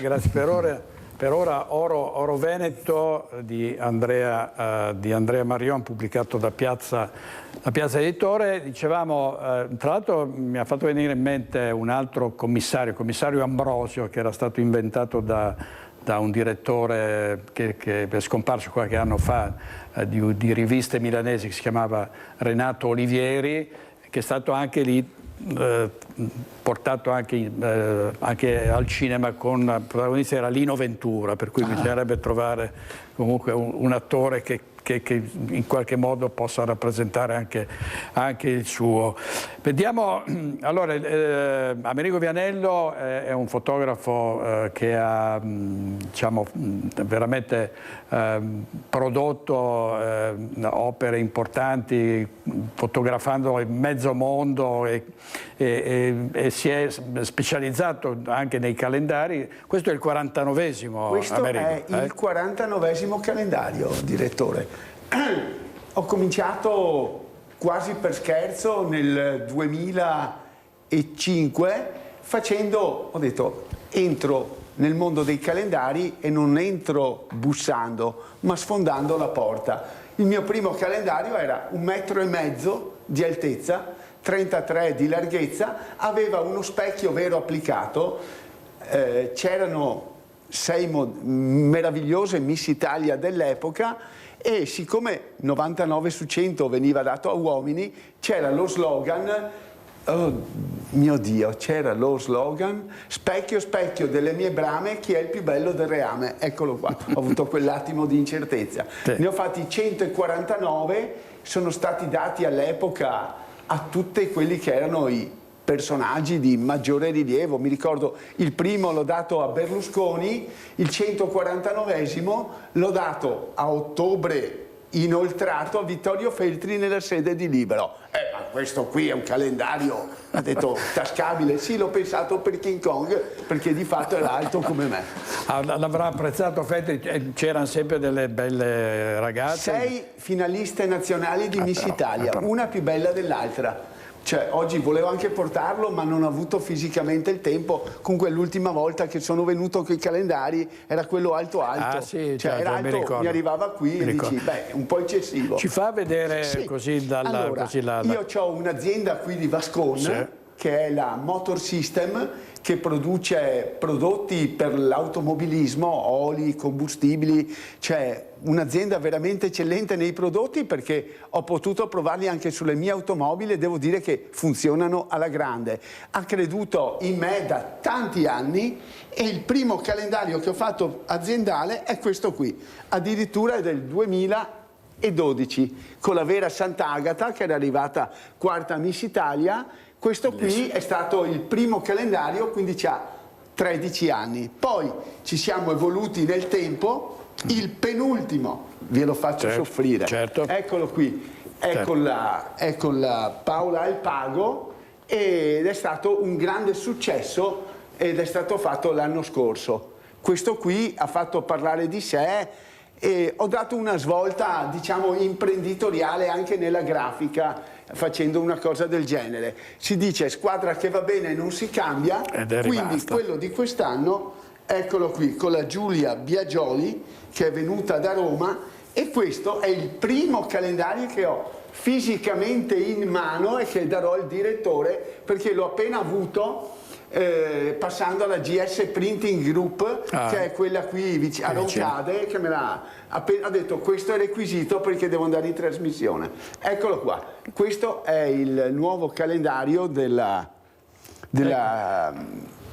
per ora Oro Veneto di Andrea Marion, pubblicato da Piazza Editore. Dicevamo, tra l'altro mi ha fatto venire in mente un altro commissario Ambrosio, che era stato inventato da un direttore che è scomparso qualche anno fa di riviste milanesi, che si chiamava Renato Olivieri, che è stato anche lì portato anche al cinema con protagonista era Lino Ventura, per cui bisognerebbe trovare comunque un attore che in qualche modo possa rappresentare anche il suo. Vediamo, allora, Amerigo Vianello è un fotografo che ha diciamo, veramente prodotto opere importanti, fotografando il mezzo mondo e si è specializzato anche nei calendari. Questo è il 49esimo. Questo Amerigo, è il 49esimo calendario, direttore. Ho cominciato quasi per scherzo nel 2005 ho detto entro nel mondo dei calendari e non entro bussando ma sfondando la porta. Il mio primo calendario era 1,5 metri di altezza, 33 di larghezza, aveva uno specchio vero applicato, c'erano 6 meravigliose Miss Italia dell'epoca e siccome 99 su 100 veniva dato a uomini, c'era lo slogan, oh mio Dio, c'era lo slogan, specchio specchio delle mie brame, chi è il più bello del reame? Eccolo qua, ho avuto quell'attimo di incertezza. Ne ho fatti 149, sono stati dati all'epoca a tutti quelli che erano i personaggi di maggiore rilievo. Mi ricordo il primo l'ho dato a Berlusconi, il 149esimo l'ho dato a ottobre inoltrato a Vittorio Feltri nella sede di Libero. Ma questo qui è un calendario, ha detto, tascabile. Sì, l'ho pensato per King Kong, perché di fatto era alto come me. L'avrà apprezzato Feltri, c'erano sempre delle belle ragazze. 6 finaliste nazionali di Miss Italia, una più bella dell'altra. Cioè, oggi volevo anche portarlo, ma non ho avuto fisicamente il tempo. Comunque l'ultima volta che sono venuto con i calendari era quello alto. Sì, cioè, era alto, mi arrivava qui e dici, beh, un po' eccessivo. Ci fa vedere così dalla... Allora, io ho un'azienda qui di Vascon, che è la Motor System, che produce prodotti per l'automobilismo, oli, combustibili, cioè un'azienda veramente eccellente nei prodotti perché ho potuto provarli anche sulle mie automobili e devo dire che funzionano alla grande. Ha creduto in me da tanti anni e il primo calendario che ho fatto aziendale è questo qui, addirittura è del 2012, con la vera Sant'Agata che era arrivata quarta Miss Italia. Questo qui è stato il primo calendario, quindi c'ha 13 anni. Poi ci siamo evoluti nel tempo, il penultimo, ve lo faccio soffrire, eccolo qui, è con la Paola Alpago ed è stato un grande successo ed è stato fatto l'anno scorso. Questo qui ha fatto parlare di sé e ho dato una svolta, diciamo, imprenditoriale anche nella grafica, facendo una cosa del genere. Si dice squadra che va bene non si cambia, quindi quello di quest'anno, eccolo qui, con la Giulia Biagioli, che è venuta da Roma, e questo è il primo calendario che ho fisicamente in mano e che darò al direttore, perché l'ho appena avuto passando alla GS Printing Group, che è quella qui a Roncade, che me l'ha appena detto: questo è requisito perché devo andare in trasmissione. Eccolo qua, questo è il nuovo calendario della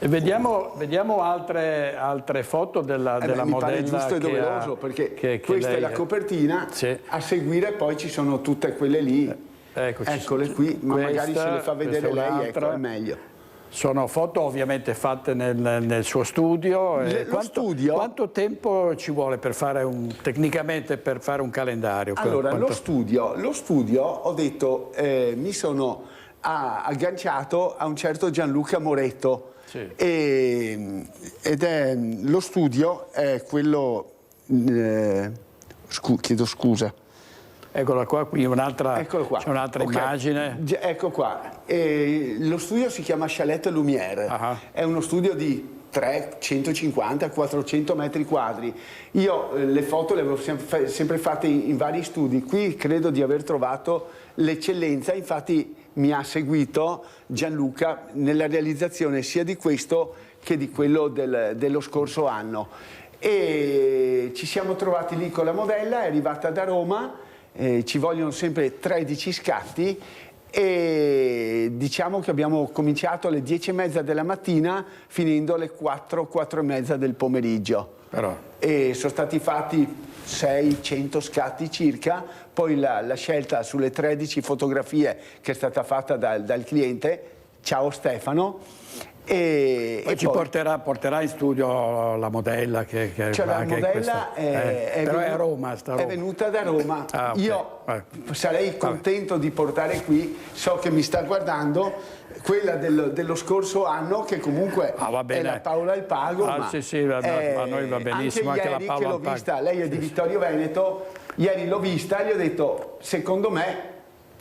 E vediamo altre foto della modella. Mi pare giusto e doveroso, perché questa è la copertina, a seguire poi ci sono tutte quelle lì. Eccole qui, ma magari se le fa vedere lei, ecco, è meglio. Sono foto ovviamente fatte nel suo studio. Quanto tempo ci vuole tecnicamente per fare un calendario? Allora, lo studio ho detto, mi sono agganciato a un certo Gianluca Moretto. Sì. Ed è lo studio è quello, chiedo scusa. Eccola qua, qui c'è un'altra immagine. Ecco qua, lo studio si chiama Chalet Lumière, è uno studio di 350-400 metri quadri. Io le foto le avevo sempre fatte in vari studi, qui credo di aver trovato l'eccellenza, infatti mi ha seguito Gianluca nella realizzazione sia di questo che di quello dello scorso anno. E ci siamo trovati lì con la modella, è arrivata da Roma. Ci vogliono sempre 13 scatti e diciamo che abbiamo cominciato alle 10:30 della mattina finendo alle 4-4:30 del pomeriggio. E sono stati fatti 600 scatti circa, poi la scelta sulle 13 fotografie che è stata fatta dal cliente, ciao Stefano. E poi ci porterà in studio la modella la modella è a Roma, è venuta da Roma. Okay. Io sarei contento di portare qui, so che mi sta guardando, quella dello scorso anno, che comunque è la Paola Alpago. A noi va benissimo anche la Paola l'ho vista, lei è di Vittorio Veneto, ieri l'ho vista e gli ho detto: secondo me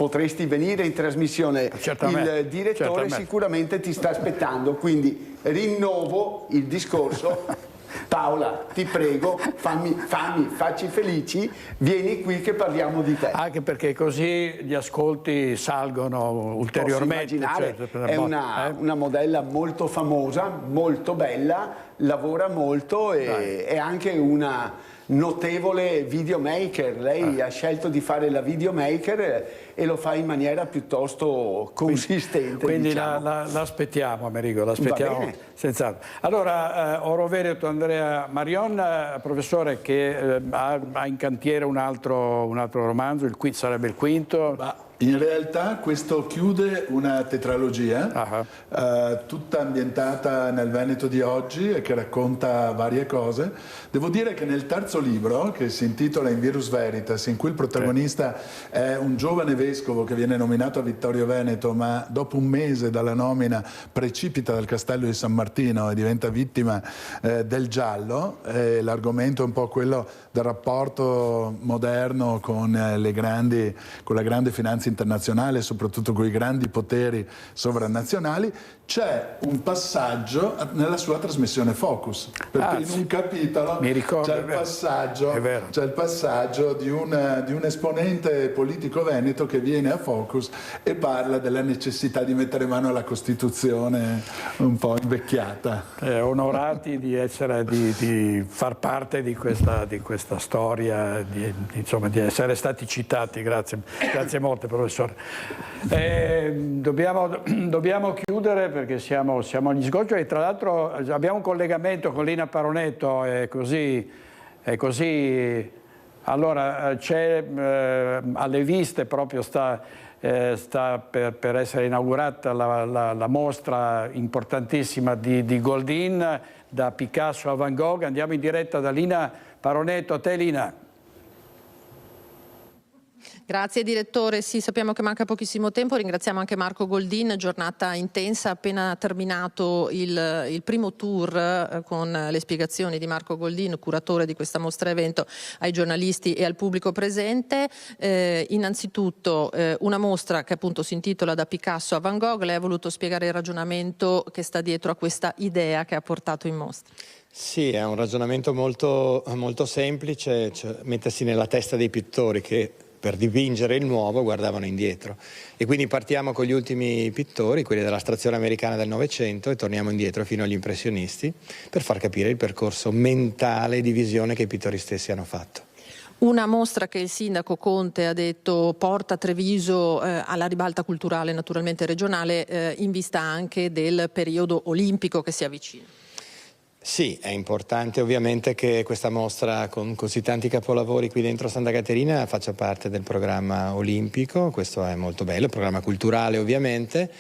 potresti venire in trasmissione, il direttore sicuramente ti sta aspettando, quindi rinnovo il discorso. Paola, ti prego, facci felici, vieni qui che parliamo di te. Anche perché così gli ascolti salgono ulteriormente. È una modella molto famosa, molto bella, lavora molto e è anche una notevole videomaker. Lei ha scelto di fare la videomaker e lo fa in maniera piuttosto consistente. Quindi diciamo. l'aspettiamo, Amerigo, l'aspettiamo senz'altro. Allora, oro vereto Andrea Marion, professore, che ha in cantiere un altro romanzo, sarebbe il quinto. In realtà questo chiude una tetralogia, tutta ambientata nel Veneto di oggi e che racconta varie cose. Devo dire che nel terzo libro, che si intitola In Virus Veritas, in cui il protagonista è un giovane vescovo che viene nominato a Vittorio Veneto, ma dopo un mese dalla nomina precipita dal castello di San Martino e diventa vittima del giallo. L'argomento è un po' quello del rapporto moderno con la grande finanza internazionale, soprattutto con i grandi poteri sovranazionali. C'è un passaggio nella sua trasmissione Focus, perché in un capitolo c'è il passaggio di un esponente politico veneto che viene a Focus e parla della necessità di mettere mano alla Costituzione un po' invecchiata. Onorati di far parte di questa storia, di essere stati citati. Grazie molte, professore. Dobbiamo chiudere perché siamo agli sgoccioli e tra l'altro abbiamo un collegamento con Lina Paronetto, è così. Allora c'è alle viste, proprio sta per essere inaugurata la mostra importantissima di Goldin, da Picasso a Van Gogh. Andiamo in diretta da Lina Paronetto. A te, Lina. Grazie direttore, sì, sappiamo che manca pochissimo tempo, ringraziamo anche Marco Goldin, giornata intensa, appena terminato il primo tour con le spiegazioni di Marco Goldin, curatore di questa mostra evento, ai giornalisti e al pubblico presente. Innanzitutto una mostra che appunto si intitola Da Picasso a Van Gogh, lei ha voluto spiegare il ragionamento che sta dietro a questa idea che ha portato in mostra. Sì, è un ragionamento molto semplice, cioè mettersi nella testa dei pittori che per dipingere il nuovo guardavano indietro. E quindi partiamo con gli ultimi pittori, quelli dell'astrazione americana del Novecento, e torniamo indietro fino agli impressionisti per far capire il percorso mentale di visione che i pittori stessi hanno fatto. Una mostra che il sindaco Conte ha detto porta Treviso alla ribalta culturale naturalmente regionale in vista anche del periodo olimpico che si avvicina. Sì, è importante ovviamente che questa mostra con così tanti capolavori qui dentro Santa Caterina faccia parte del programma olimpico, questo è molto bello, il programma culturale ovviamente.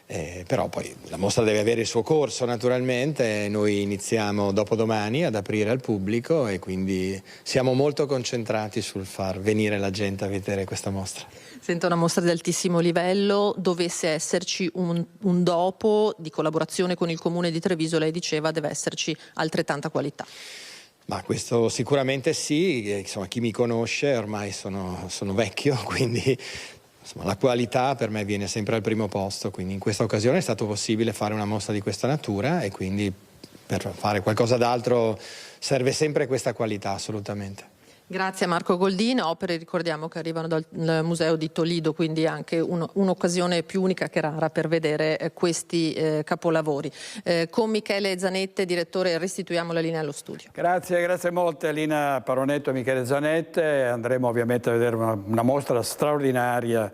Però poi la mostra deve avere il suo corso naturalmente, noi iniziamo dopodomani ad aprire al pubblico e quindi siamo molto concentrati sul far venire la gente a vedere questa mostra. Sento una mostra di altissimo livello, dovesse esserci un dopo di collaborazione con il Comune di Treviso, lei diceva deve esserci altrettanta qualità. Ma questo sicuramente sì, insomma chi mi conosce ormai sono vecchio, quindi insomma, la qualità per me viene sempre al primo posto, quindi in questa occasione è stato possibile fare una mostra di questa natura e quindi per fare qualcosa d'altro serve sempre questa qualità, assolutamente. Grazie a Marco Goldin, opere ricordiamo che arrivano dal Museo di Toledo, quindi anche un'occasione più unica che rara per vedere questi capolavori. Con Michele Zanette, direttore, restituiamo la linea allo studio. Grazie molte Lina Paronetto e Michele Zanette, andremo ovviamente a vedere una mostra straordinaria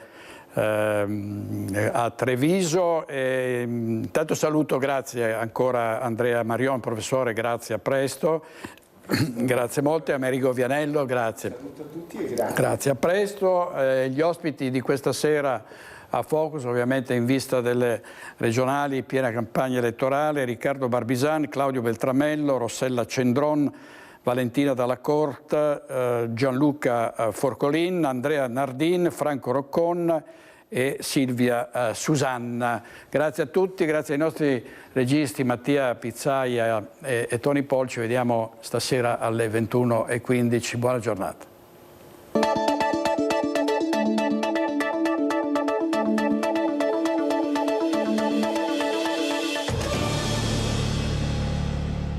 a Treviso. Intanto saluto, grazie ancora Andrea Marion, professore, grazie, a presto. Grazie molte, Amerigo Vianello, grazie. Saluto a tutti e grazie. Grazie, a presto. Gli ospiti di questa sera a Focus, ovviamente in vista delle regionali, piena campagna elettorale, Riccardo Barbisan, Claudio Beltramello, Rossella Cendron, Valentina Dalla Corte, Gianluca Forcolin, Andrea Nardin, Franco Roccon e Silvia Susanna. Grazie a tutti, grazie ai nostri registi Mattia Pizzaia e Tony Pol. Ci vediamo stasera alle 21:15. Buona giornata.